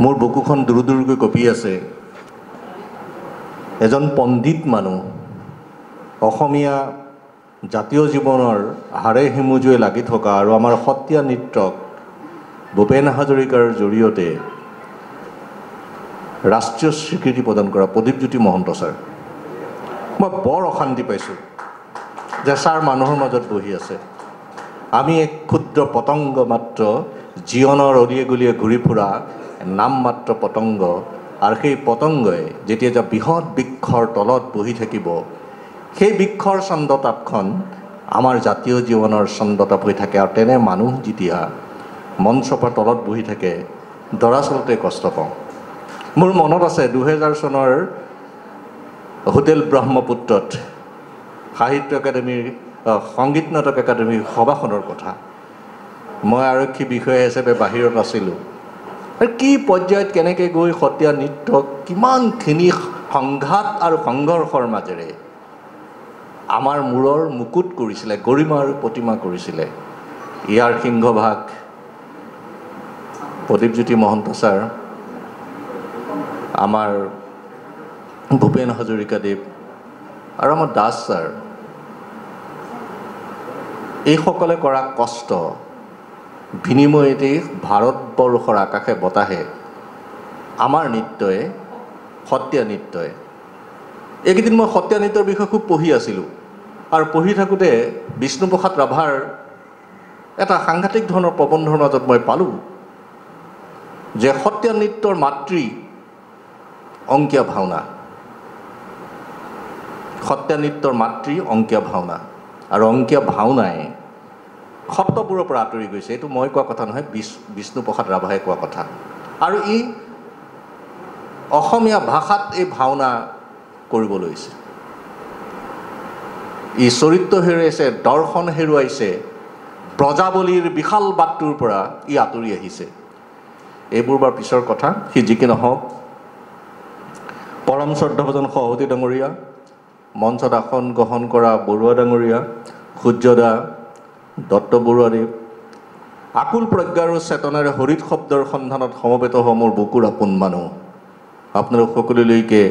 মোৰ বুকুখন দূৰ দূৰকৈ কঁপি আছে। এজন পণ্ডিত মানুহ অসমীয়া জাতীয় জীৱনৰ হাড়ে হিমুজুৱে লাগি থকা আৰু আমাৰ সত্ৰীয়া নৃত্যক ভূপেন হাজৰিকাৰ জৰিয়তে ৰাষ্ট্ৰীয় স্বীকৃতি প্ৰদান কৰা প্ৰদীপজ্যোতি মহন্ত ছাৰ, মই বৰ অশান্তি পাইছোঁ যে ছাৰ মানুহৰ মাজত বহি আছে। আমি এক ক্ষুদ্ৰ পতংগ মাত্ৰ, জীৱনৰ অলিয়ে গলিয়ে ঘূৰি ফুৰা নামমাত্ৰ পতংগ, আৰু সেই পতংগই যেতিয়া যে বৃহৎ বৃক্ষৰ তলত বহি থাকিব, সেই বৃক্ষৰ চন্দ্ৰতাপখন আমাৰ জাতীয় জীৱনৰ চন্দ্ৰতাপ হৈ থাকে। আৰু তেনে মানুহ যেতিয়া মঞ্চৰ তলত বহি থাকে, দৰাচলতে কষ্ট পাওঁ। মোৰ মনত আছে 2000 চনৰ হোটেল ব্ৰহ্মপুত্ৰত সাহিত্য একাডেমীৰ সংগীত নাটক একাডেমীৰ সভাখনৰ কথা। মই আৰক্ষী বিষয়া হিচাপে বাহিৰত আছিলোঁ। কি পৰ্যায়ত কেনেকৈ গৈ সত্ৰীয়া নৃত্যক কিমানখিনি সংঘাত আৰু সংঘৰ্ষৰ মাজেৰে আমাৰ মূৰৰ মুকুট কৰিছিলে, গৰিমা আৰু প্ৰতিমা কৰিছিলে। ইয়াৰ সিংহভাগ প্ৰদীপজ্যোতি মহন্ত ছাৰ, আমাৰ ভূপেন হাজৰিকাদেৱ আৰু আমাৰ দাস ছাৰ, এইসকলে কৰা কষ্ট বিনিময়তে ভাৰতবৰ্ষৰ আকাশে বতাহে আমাৰ নৃত্যই, সত্ৰীয়া নৃত্যই, এইকেইদিন মই সত্ৰীয়া নৃত্যৰ বিষয়ে খুব পঢ়ি আছিলোঁ। আৰু পঢ়ি থাকোঁতে বিষ্ণুপ্ৰসাদ ৰাভাৰ এটা সাংঘাতিক ধৰণৰ প্ৰবন্ধৰ মাজত মই পালোঁ যে সত্ৰীয়া নৃত্যৰ মাতৃ অংকীয়া ভাওনা, সত্ৰীয়া নৃত্যৰ মাতৃ অংকীয়া ভাওনা, আৰু অংকীয়া ভাওনাই সপ্তপুৰৰ পৰা আঁতৰি গৈছে। এইটো মই কোৱা কথা নহয়, বিষ্ণুপ্ৰসাদ ৰাভাই কোৱা কথা। আৰু ই অসমীয়া ভাষাত এই ভাওনা কৰিব লৈছে। ই চৰিত্ৰ হেৰুৱাইছে, দৰ্শন হেৰুৱাইছে, ব্ৰজাৱলীৰ বিশাল বাটটোৰ পৰা ই আঁতৰি আহিছে। এইবোৰ বাৰ পিছৰ কথা। সি যি কি নহওক, পৰম শ্ৰদ্ধাভাজন সভাপতি ডাঙৰীয়া, মঞ্চত আসন গ্ৰহণ কৰা বৰুৱা ডাঙৰীয়া, সূৰ্যদা, দত্ত বৰুৱাদেৱ, আকুল প্ৰজ্ঞা আৰু চেতনাৰে হৰিত শব্দৰ সন্ধানত সমবেত হোৱা মোৰ বুকুৰ আপোন মানুহ, আপোনালোক সকলোলৈকে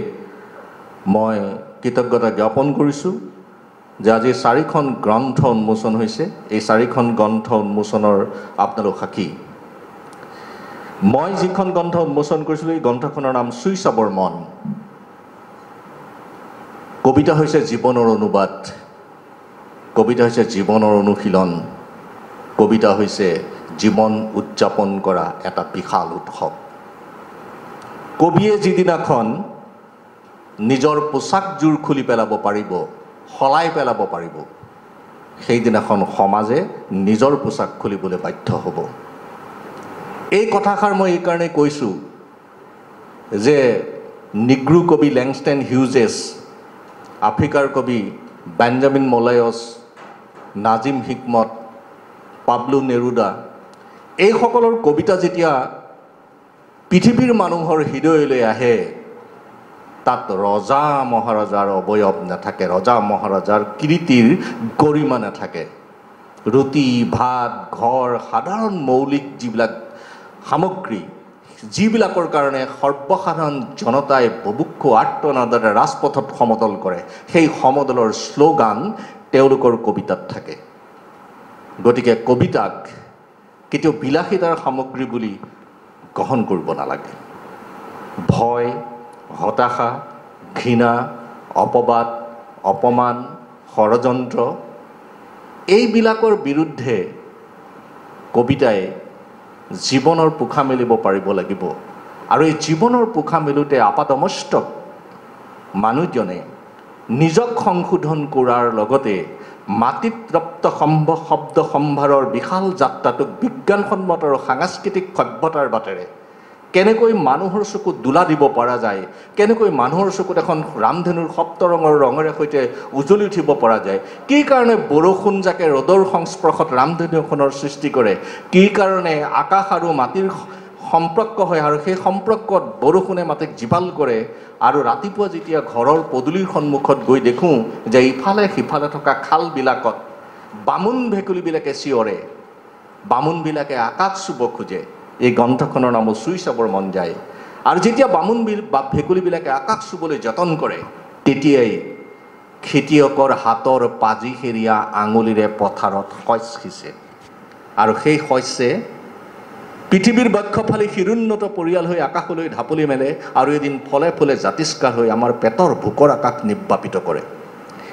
মই কৃতজ্ঞতা জ্ঞাপন কৰিছোঁ যে আজি 4খন গ্ৰন্থ উন্মোচন হৈছে। এই 4খন গ্ৰন্থ উন্মোচনৰ আপোনালোক সাক্ষী। মই যিখন গ্ৰন্থ উন্মোচন কৰিছিলোঁ, এই গ্ৰন্থখনৰ নাম চুই চাবৰ মন। কবিতা হৈছে জীৱনৰ অনুবাদ, কবিতা হৈছে জীৱনৰ অনুশীলন, কবিতা হৈছে জীৱন উদযাপন কৰা এটা বিশাল উৎসৱ। কবিয়ে যিদিনাখন নিজৰ পোচাকযোৰ খুলি পেলাব পাৰিব, সলাই পেলাব পাৰিব, সেইদিনাখন সমাজে নিজৰ পোচাক খুলিবলৈ বাধ্য হ'ব। এই কথাষাৰ মই এইকাৰণে কৈছোঁ যে নিগ্ৰো কবি লেংষ্টেন হিউজেছ, আফ্ৰিকাৰ কবি বেঞ্জামিন মলায়ছ, নাজিম হিকমত, পাবলো নেৰুদা, এইসকলৰ কবিতা যেতিয়া পৃথিৱীৰ মানুহৰ হৃদয়লৈ আহে, তাত ৰজা মহাৰজাৰ অৱয়ব নাথাকে, ৰজা মহাৰজাৰ কীৰ্তিৰ গৰিমা নাথাকে। ৰুটি, ভাত, ঘৰ, সাধাৰণ মৌলিক যিবিলাক সামগ্ৰী, যিবিলাকৰ কাৰণে সৰ্বসাধাৰণ জনতাই বুভুক্ষু আৰ্তনাদৰে ৰাজপথত সমদল কৰে, সেই সমদলৰ শ্লোগান তেওঁলোকৰ কবিতাত থাকে। গতিকে কবিতাক কেতিয়াও বিলাসিতাৰ সামগ্ৰী বুলি গ্ৰহণ কৰিব নালাগে। ভয়, হতাশা, ঘৃণা, অপবাদ, অপমান, ষড়যন্ত্ৰ, এইবিলাকৰ বিৰুদ্ধে কবিতাই জীৱনৰ পোখা মেলিব পাৰিব লাগিব। আৰু এই জীৱনৰ পোখা মেলোঁতে আপাতমস্তক মানুহজনে নিজক সংশোধন কৰাৰ লগতে মাতৃতৃপ্ত শব্দ সম্ভাৰৰ বিশাল যাত্ৰাটোক বিজ্ঞানসন্মত আৰু সাংস্কৃতিক সভ্যতাৰ বাটেৰে কেনেকৈ মানুহৰ চকুত দোলা দিব পৰা যায়, কেনেকৈ মানুহৰ চকুত এখন ৰামধেনুৰ সপ্তৰঙৰ ৰঙেৰে সৈতে উজ্বলি উঠিব পৰা যায়, কি কাৰণে বৰষুণ যাকে ৰ'দৰ সংস্পৰ্শত ৰামধেনু এখনৰ সৃষ্টি কৰে, কি কাৰণে আকাশ আৰু মাটিৰ সম্পৰ্ক হয় আৰু সেই সম্পৰ্কত বৰষুণে মাটিক জীপাল কৰে। আৰু ৰাতিপুৱা যেতিয়া ঘৰৰ পদূলিৰ সন্মুখত গৈ দেখোঁ যে ইফালে সিফালে থকা খালবিলাকত বামুণ ভেকুলীবিলাকে চিঞৰে, বামুণবিলাকে আকাশ চুব খোজে, এই গ্ৰন্থখনৰ নামো চুই চাবৰ মন যায়। আৰু যেতিয়া বামুণ বা ভেকুলীবিলাকে আকাশ চুবলৈ যতন কৰে, তেতিয়াই খেতিয়কৰ হাতৰ পাজি হেৰিয়া আঙুলিৰে পথাৰত শস্য সিঁচে। আৰু সেই শস্যে পৃথিৱীৰ বক্ষফালে শিৰোন্নত পৰিয়াল হৈ আকাশলৈ ঢাপলি মেলে আৰু এদিন ফলে ফুলে জাতিষ্কাৰ হৈ আমাৰ পেটৰ ভোকৰ আকাশ নিৰ্বাপিত কৰে।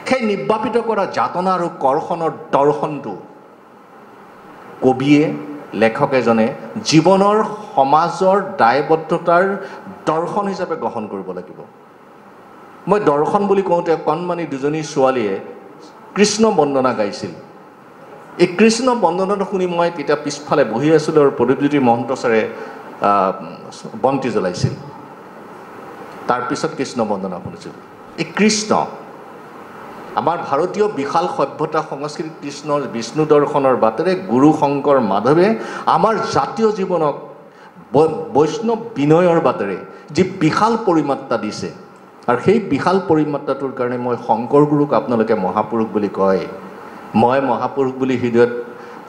সেই নিৰ্বাপিত কৰা যাতনা আৰু কৰ্ষণৰ দৰ্শনটো কবিয়ে, লেখক এজনে জীৱনৰ সমাজৰ দায়বদ্ধতাৰ দৰ্শন হিচাপে গ্ৰহণ কৰিব লাগিব। মই দৰ্শন বুলি কওঁতে কণমানি দুজনী ছোৱালীয়ে কৃষ্ণ বন্দনা গাইছিল। এই কৃষ্ণ বন্দনাটো শুনি মই তেতিয়া পিছফালে বহি আছিলোঁ আৰু প্ৰদীপজ্যোতি মহন্ত ছাৰে বন্তি জ্বলাইছিল। তাৰপিছত কৃষ্ণ বন্দনা শুনিছিলোঁ। এই কৃষ্ণ আমাৰ ভাৰতীয় বিশাল সভ্যতা সংস্কৃতি কৃষ্ণৰ বিষ্ণু দৰ্শনৰ বাটেৰে গুৰু শংকৰ মাধৱে আমাৰ জাতীয় জীৱনক বৈষ্ণৱ বিনয়ৰ বাটেৰে যি বিশাল পৰিমাত্ৰা দিছে, আৰু সেই বিশাল পৰিমাত্ৰাটোৰ কাৰণে মই শংকৰ গুৰুক আপোনালোকে মহাপুৰুষ বুলি কয়। মই মহাপুৰুষ বুলি হৃদয়ত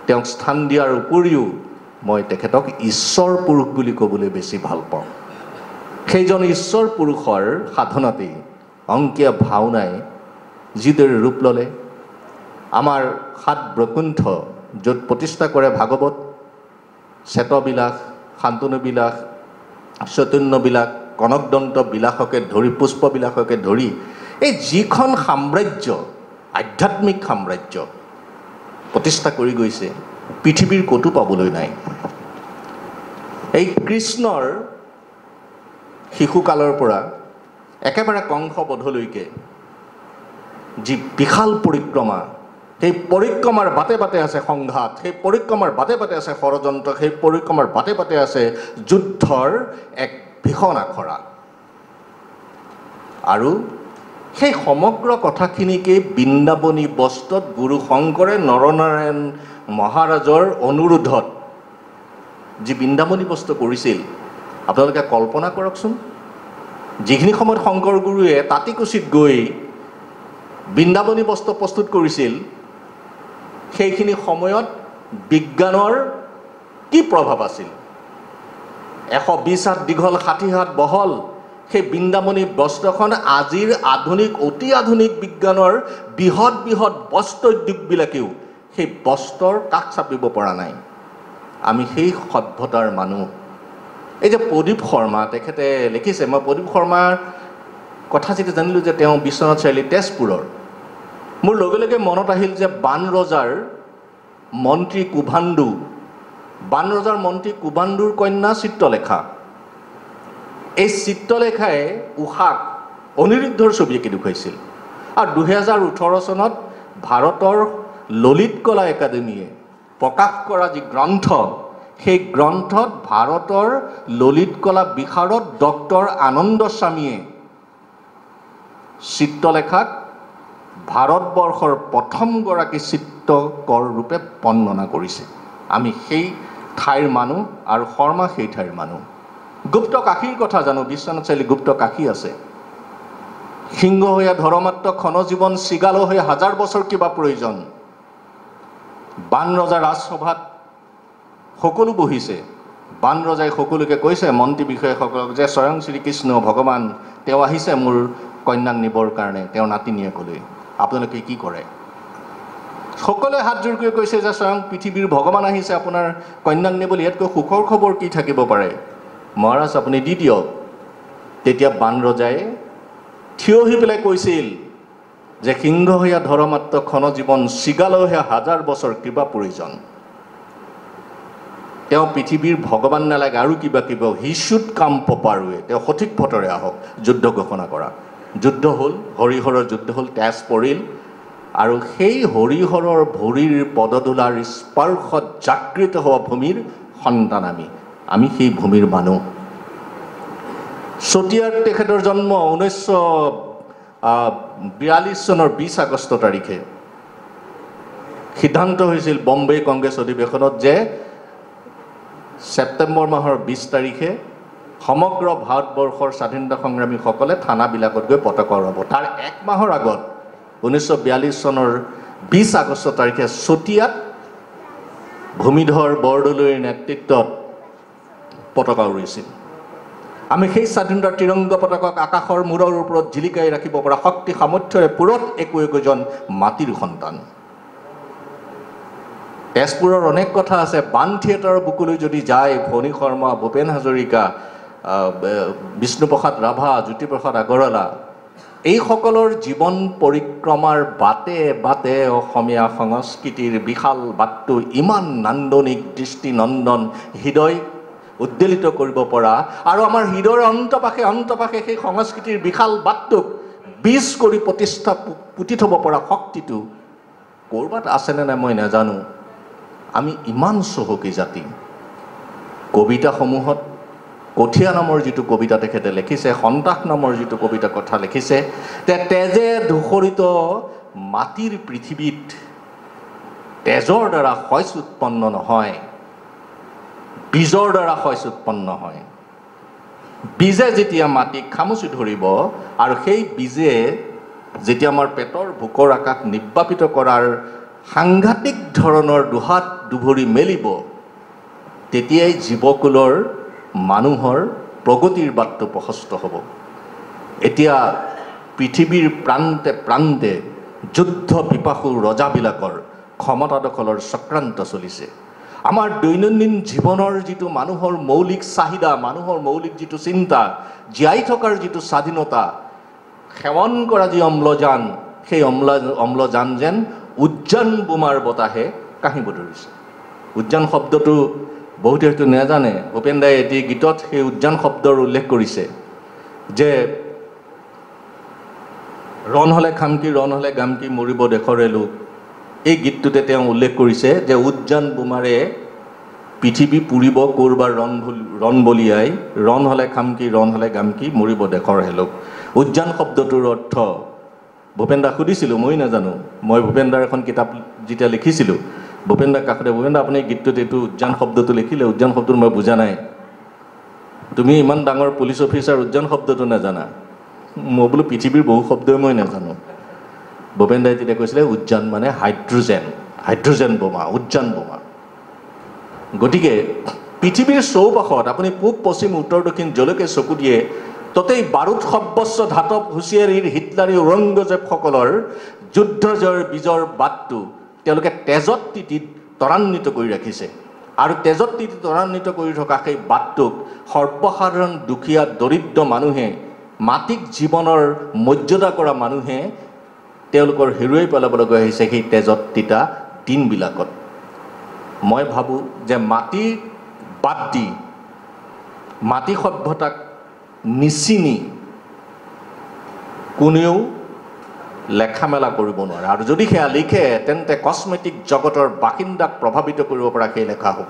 তেওঁক স্থান দিয়াৰ উপৰিও মই তেখেতক ঈশ্বৰ পুৰুষ বুলি ক'বলৈ বেছি ভাল পাওঁ। সেইজন ঈশ্বৰ পুৰুষৰ সাধনাতেই অংকীয়া ভাওনাই যিদৰে ৰূপ ল'লে, আমাৰ 7 বৈকুণ্ঠ য'ত প্ৰতিষ্ঠা কৰে ভাগৱত, শ্বেতবিলাস, শান্তনুবিলাস, চৈতন্যবিলাস, কনকদন্ত বিলাসকে ধৰি, পুষ্পবিলাসকে ধৰি এই যিখন সাম্ৰাজ্য, আধ্যাত্মিক সাম্ৰাজ্য প্ৰতিষ্ঠা কৰি গৈছে, পৃথিৱীৰ ক'তো পাবলৈ নাই। এই কৃষ্ণৰ শিশুকালৰ পৰা একেবাৰে কংসবধলৈকে যি বিশাল পৰিক্ৰমা, সেই পৰিক্ৰমাৰ বাটে বাটে আছে সংঘাত, সেই পৰিক্ৰমাৰ বাটে বাটে আছে ষড়যন্ত্ৰ, সেই পৰিক্ৰমাৰ বাটে বাটে আছে যুদ্ধৰ এক ভীষণ আখৰা। আৰু সেই সমগ্ৰ কথাখিনিকেই বৃন্দাবনী বস্ত্ৰত গুৰু শংকৰে নৰনাৰায়ণ মহাৰাজৰ অনুৰোধত যি বৃন্দাবনী বস্ত্ৰ কৰিছিল, আপোনালোকে কল্পনা কৰকচোন। যিখিনি সময়ত শংকৰ গুৰুৱে তাতিকুছিত গৈ বৃন্দাবনী বস্ত্ৰ প্ৰস্তুত কৰিছিল, সেইখিনি সময়ত বিজ্ঞানৰ কি প্ৰভাৱ আছিল? 120 হাত দীঘল, 60 হাত বহল সেই বৃন্দাবনী বস্ত্ৰখন আজিৰ আধুনিক, অতি আধুনিক বিজ্ঞানৰ বৃহৎ বৃহৎ বস্ত্ৰ উদ্যোগবিলাকেও সেই বস্ত্ৰৰ কাষ চাপিব পৰা নাই। আমি সেই সভ্যতাৰ মানুহ। এই যে প্ৰদীপ শৰ্মা, তেখেতে লিখিছে, মই প্ৰদীপ শৰ্মাৰ কথা যেতিয়া জানিলোঁ যে তেওঁ বিশ্বনাথ চাৰিআলি তেজপুৰৰ, মোৰ লগে লগে মনত আহিল যে বান ৰজাৰ মন্ত্ৰী কুভাণ্ডুৰ কন্যা চিত্ৰলেখা। এই চিত্ৰলেখাই উষাক অনিৰুদ্ধৰ ছবি আঁকি দেখুৱাইছিল। আৰু 2018 চনত ভাৰতৰ ললিত কলা একাডেমীয়ে প্ৰকাশ কৰা যি গ্ৰন্থ, সেই গ্ৰন্থত ভাৰতৰ ললিত কলা বিশাৰদ ডক্টৰ আনন্দ স্বামীয়ে চিত্ৰলেখাক ভাৰতবৰ্ষৰ প্ৰথমগৰাকী চিত্ৰকৰ ৰূপে বৰ্ণনা কৰিছে। আমি সেই ঠাইৰ মানুহ আৰু শৰ্মা সেই ঠাইৰ মানুহ। গুপ্ত কাশীৰ কথা জানো, বিশ্বনাথ চাৰিআলি গুপ্ত কাশী আছে। সিংহ হৈয়া ধৰ্মাত্ম ক্ষণজীৱন, চিগাল হৈ 1000 বছৰ কিবা প্ৰয়োজন। বান ৰজা ৰাজসভাত সকলো বহিছে। বান ৰজাই সকলোকে কৈছে, মন্ত্ৰী বিষয়াসকলক, যে স্বয়ং শ্ৰীকৃষ্ণ ভগৱান তেওঁ আহিছে মোৰ কন্যাক নিবৰ কাৰণে, তেওঁৰ নাতিনীয়েকলৈ, আপোনালোকে কি কৰে? সকলোৱে হাত জোৰ কৰি কৈছে যে স্বয়ং পৃথিৱীৰ ভগৱান আহিছে আপোনাৰ কন্যাক নিবলৈ, ইয়াতকৈ সুখৰ খবৰ কি থাকিব পাৰে? মহাৰাজ আপুনি দি দিয়ক। তেতিয়া বান ৰজাই থিয় হৈ পেলাই কৈছিল যে সিংহ হৈয়া ধৰ্মাত্ম ক্ষণজীৱন, চিগাল হৈয়া 1000 বছৰ কিবা প্ৰয়োজন। তেওঁ পৃথিৱীৰ ভগৱান নালাগে, আৰু কিবা কিবা, হি শুড কাম প্ৰপাৰৱে, তেওঁ সঠিক পথৰে আহক। যুদ্ধ ঘোষণা কৰা, যুদ্ধ হ'ল, হৰিহৰৰ যুদ্ধ হ'ল, তেজ পৰিল। আৰু সেই হৰিহৰৰ ভৰিৰ পদধূলাৰ স্পৰ্শত জাগৃত হোৱা ভূমিৰ সন্তান আমি সেই ভূমিৰ মানুহ। চতিয়াত তেখেতৰ জন্ম 1942 চনৰ 20 আগষ্ট তাৰিখে। সিদ্ধান্ত হৈছিল বম্বে কংগ্ৰেছ অধিৱেশনত যে ছেপ্টেম্বৰ মাহৰ 20 তাৰিখে সমগ্ৰ ভাৰতবৰ্ষৰ স্বাধীনতা সংগ্ৰামীসকলে থানাবিলাকত গৈ পতাকা উৰাব। তাৰ 1 মাহৰ আগত 1942 চনৰ 20 আগষ্ট তাৰিখে চতিয়াত ভূমিধৰ বৰদলৈৰ নেতৃত্বত পতাকা উৰিছিল। আমি সেই স্বাধীনতাৰ তিৰংগা পতাকাক আকাশৰ মূৰৰ ওপৰত জিলিকাই ৰাখিব পৰা শক্তি সামৰ্থ্যৰে পুৰত একোজন মাটিৰ সন্তান। তেজপুৰৰ অনেক কথা আছে। বান থিয়েটাৰৰ বুকুলৈ যদি যায় ভনী শৰ্মা, ভূপেন হাজৰিকা, বিষ্ণুপ্ৰসাদ ৰাভা, জ্যোতিপ্ৰসাদ আগৰৱালা, এইসকলৰ জীৱন পৰিক্ৰমাৰ বাটে বাটে অসমীয়া সংস্কৃতিৰ বিশাল বাটটো ইমান নান্দনিক, দৃষ্টিনন্দন, হৃদয় উদ্বেলিত কৰিব পৰা আৰু আমাৰ হৃদয়ৰ অন্তপাশে সেই সংস্কৃতিৰ বিশাল বাটটোক বীজ কৰি প্ৰতিষ্ঠা পুতি থ'ব পৰা শক্তিটো ক'ৰবাত আছেনে নাই মই নাজানো। আমি ইমান চহকী জাতি। কবিতাসমূহত কঠীয়া নামৰ যিটো কবিতা তেখেতে লিখিছে, সন্তাস নামৰ যিটো কবিতা কথা লিখিছে, তেজে ধূসৰিত মাটিৰ পৃথিৱীত তেজৰ দ্বাৰা শইচ উৎপন্ন নহয়, বীজৰ দ্বাৰা শইচ উৎপন্ন হয়। বীজে যেতিয়া মাটিক খামুচি ধৰিব আৰু সেই বীজে যেতিয়া আমাৰ পেটৰ ভোকৰ আকাশ নিৰ্বাপিত কৰাৰ সাংঘাতিক ধৰণৰ দুহাত দুভৰি মেলিব, তেতিয়াই জীৱকুলৰ মানুহৰ প্ৰগতিৰ বাটটো প্ৰশস্ত হ'ব। এতিয়া পৃথিৱীৰ প্ৰান্তে প্ৰান্তে যুদ্ধ পিপাসু ৰজাবিলাকৰ ক্ষমতা দখলৰ চক্ৰান্ত চলিছে। আমাৰ দৈনন্দিন জীৱনৰ যিটো মানুহৰ মৌলিক চাহিদা, মানুহৰ মৌলিক যিটো চিন্তা, জীয়াই থকাৰ যিটো স্বাধীনতা, সেৱন কৰা যি অম্লজান, সেই অম্লজান যেন উদ্যান বোমাৰ বতাহে কাঢ়িব ধৰিছে। উদ্যান শব্দটো বহুতে হয়তো নাজানে। ভূপেন দাই এটি গীতত সেই উদ্যান শব্দৰ উল্লেখ কৰিছে যে ৰণ হ'লে খামকি, ৰণ হ'লে গামকি, মৰিব দেশৰে লোক। এই গীতটোতে তেওঁ উল্লেখ কৰিছে যে উদ্যান বোমাৰে পৃথিৱী পুৰিব ক'ৰবাৰ ৰণ বলিয়াই, ৰণ হ'লে খামকি, ৰণ হ'লে গামকি, মৰিব দেশৰ হেলোক। উদ্যান শব্দটোৰ অৰ্থ ভূপেন দাক সুধিছিলোঁ, মই নাজানো। মই ভূপেন দাৰ এখন কিতাপ যেতিয়া লিখিছিলোঁ, ভূপেন দাক কাষতে, ভূপেন দা আপুনি গীতটোত এইটো উদ্যান শব্দটো লিখিলে, উদ্যান শব্দটো মই বুজা নাই। তুমি ইমান ডাঙৰ পুলিচ অফিচাৰ, উদ্যান শব্দটো নাজানা? মই বোলো পৃথিৱীৰ বহু শব্দই মই নাজানো। ভূপেন দাই তেতিয়া কৈছিলে উদ্যান মানে হাইড্ৰজেন বোমা, উদ্যান বোমা। গতিকে পৃথিৱীৰ চৌপাশত আপুনি পূব, পশ্চিম, উত্তৰ, দক্ষিণ যলৈকে চকু দিয়ে, ততেই বাৰুদ সব্যস্ত ধাতৱ হুঁচিয়াৰীৰ হিটলাৰী ঔৰংগজেবসকলৰ যুদ্ধ জয়ৰ বীজৰ বাটটো তেওঁলোকে তেজত তিতি ত্বৰান্বিত কৰি ৰাখিছে। আৰু তেজত তিতি ত্বৰান্বিত কৰি থকা সেই বাটটোক সৰ্বসাধাৰণ দুখীয়া দৰিদ্ৰ মানুহে, মাটিক জীৱনৰ মৰ্যাদা কৰা মানুহে তেওঁলোকৰ হেৰুৱাই পেলাবলগীয়া হৈছে সেই তেজত তিতা দিনবিলাকত। মই ভাবোঁ যে মাটি বাদ দি, মাটি সভ্যতাক নিচিনি কোনেও লেখা মেলা কৰিব নোৱাৰে। আৰু যদি সেয়া লিখে তেন্তে কছমেটিক জগতৰ বাসিন্দাক প্ৰভাৱিত কৰিব পৰা সেই লেখা হ'ব।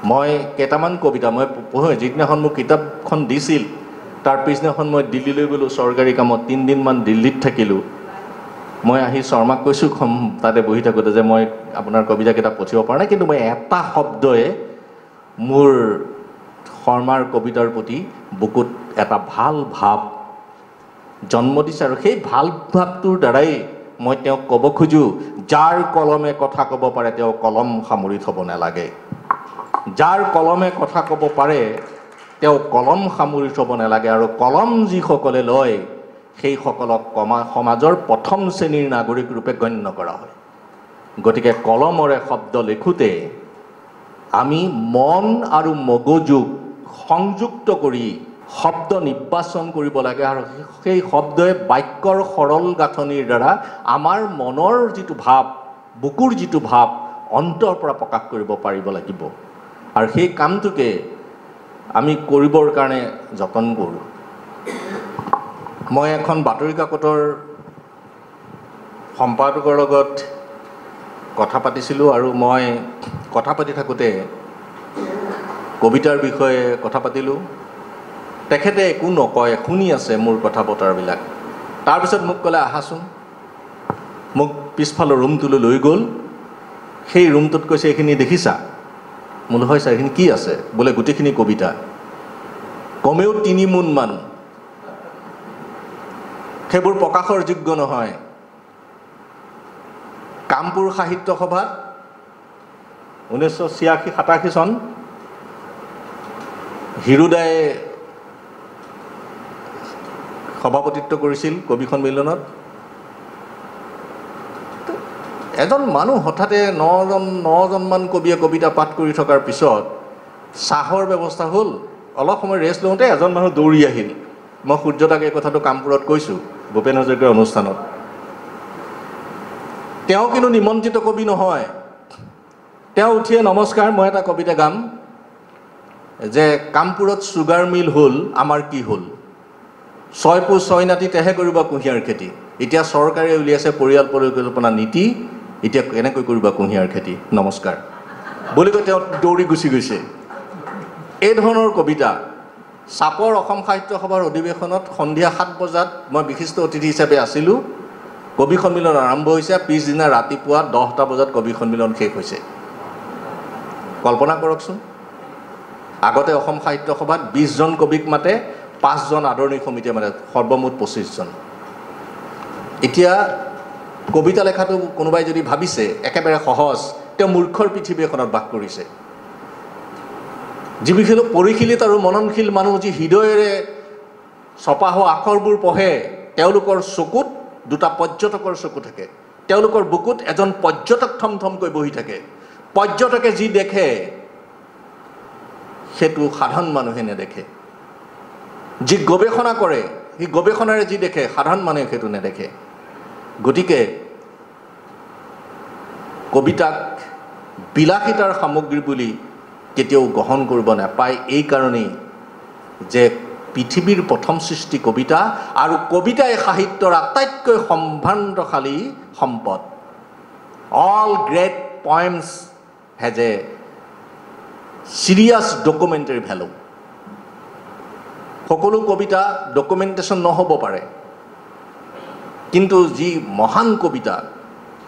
মই কেইটামান কবিতা মই পঢ়োঁ। যিদিনাখন মোক কিতাপখন দিছিল তাৰ পিছদিনাখন মই দিল্লীলৈ গ'লোঁ চৰকাৰী কামত, 3 দিনমান দিল্লীত থাকিলোঁ। মই আহি শৰ্মাক কৈছোঁ তাতে বহি থাকোঁতে যে মই আপোনাৰ কবিতা কিতাপ পঠিয়াব পৰা নাই, কিন্তু মই এটা শব্দই মোৰ শৰ্মাৰ কবিতাৰ প্ৰতি বুকুত এটা ভাল ভাৱ জন্ম দিছে। আৰু সেই ভাল ভাৱটোৰ দ্বাৰাই মই তেওঁক ক'ব খোজোঁ, যাৰ কলমে কথা ক'ব পাৰে তেওঁ কলম সামৰি থ'ব নালাগে। যাৰ কলমে কথা ক'ব পাৰে তেওঁ কলম সামৰি থ'ব নালাগে। আৰু কলম যিসকলে লয় সেইসকলক সমাজৰ প্ৰথম শ্ৰেণীৰ নাগৰিক ৰূপে গণ্য কৰা হয়। গতিকে কলমৰে শব্দ লিখোঁতে আমি মন আৰু মগজুক সংযুক্ত কৰি শব্দ নিৰ্বাচন কৰিব লাগে। আৰু সেই শব্দই বাক্যৰ সৰল গাঁথনিৰ দ্বাৰা আমাৰ মনৰ যিটো ভাৱ, বুকুৰ যিটো ভাৱ অন্তৰ পৰা প্ৰকাশ কৰিব পাৰিব লাগিব। আৰু সেই কামটোকে আমি কৰিবৰ কাৰণে যতন কৰোঁ। মই এখন বাতৰি কাকতৰ সম্পাদকৰ লগত কথা পাতিছিলোঁ আৰু মই কথা পাতি থাকোঁতে কবিতাৰ বিষয়ে কথা পাতিলোঁ। তেখেতে একো নকয়, শুনি আছে মোৰ কথা বতৰাবিলাক। তাৰপিছত মোক ক'লে আহাচোন, মোক পিছফালৰ ৰুমটোলৈ লৈ গ'ল। সেই ৰুমটোত কৈছে এইখিনি দেখিছা? বোলো হয় ছাৰ, এইখিনি কি আছে? বোলে গোটেইখিনি কবিতা, কমেও 3 মোনমান। সেইবোৰ প্ৰকাশৰ যোগ্য নহয়। কামপুৰ সাহিত্য সভাত 1986-87 চন হিৰুদায়ে সভাপতিত্ব কৰিছিল কবি সন্মিলনত। এজন মানুহ হঠাতে নজনমান কবিয়ে কবিতা পাঠ কৰি থকাৰ পিছত চাহৰ ব্যৱস্থা হ'ল। অলপ সময় ৰেষ্ট লওঁতে এজন মানুহ দৌৰি আহিল। মই সূৰ্যদাক এই কথাটো কামপুৰত কৈছোঁ ভূপেন হাজৰিকাৰ অনুষ্ঠানত। তেওঁ কিন্তু নিমন্ত্ৰিত কবি নহয়। তেওঁ উঠিয়ে নমস্কাৰ, মই এটা কবিতা গাম যে কামপুৰত চুগাৰ মিল হ'ল, আমাৰ কি হ'ল? 6 পু 6 নাতি তেহে কৰিব কুঁহিয়াৰ খেতি। এতিয়া চৰকাৰে উলিয়াইছে পৰিয়াল পৰিকল্পনা নীতি, এতিয়া কেনেকৈ কৰিবা কুঁহিয়াৰ খেতি? নমস্কাৰ বুলি কৈ তেওঁ দৌৰি গুচি গৈছে। এই ধৰণৰ কবিতা চাপৰ অসম সাহিত্য সভাৰ অধিৱেশনত সন্ধিয়া 7 বজাত মই বিশিষ্ট অতিথি হিচাপে আছিলোঁ। কবি সন্মিলন আৰম্ভ হৈছে, পিছদিনা ৰাতিপুৱা 10টা বজাত কবি সন্মিলন শেষ হৈছে। কল্পনা কৰকচোন। আগতে অসম সাহিত্য সভাত 20জন কবিক মাতে, 5জন আদৰণি সমিতিয়ে মানে, সৰ্বমুঠ 25জন। এতিয়া কবিতা লেখাটো কোনোবাই যদি ভাবিছে একেবাৰে সহজ, তেওঁ মূৰ্খৰ পৃথিৱী এখনত বাস কৰিছে। যিবিষয়ে পৰিশীলিত আৰু মননশীল মানুহ, যি হৃদয়েৰে ছপা হোৱা আখৰবোৰ পঢ়ে, তেওঁলোকৰ চকুত দুটা পৰ্যটকৰ চকু থাকে। তেওঁলোকৰ বুকুত এজন পৰ্যটক থমথমকৈ বহি থাকে। পৰ্যটকে যি দেখে সেইটো সাধাৰণ মানুহে নেদেখে। যি গৱেষণা কৰে সেই গৱেষণাৰে যি দেখে সাধাৰণ মানুহে সেইটো নেদেখে। গতিকে কবিতাক বিলাসিতাৰ সামগ্ৰী বুলি কেতিয়াও গ্ৰহণ কৰিব নাপায়। এই কাৰণেই যে পৃথিৱীৰ প্ৰথম সৃষ্টি কবিতা, আৰু কবিতাই সাহিত্যৰ আটাইতকৈ সম্ভ্ৰান্তশালী সম্পদ। All great পয়েমছ has a serious documentary value. সকলো কবিতা ডকুমেণ্টেশ্যন নহ'ব পাৰে, কিন্তু যি মহান কবিতা,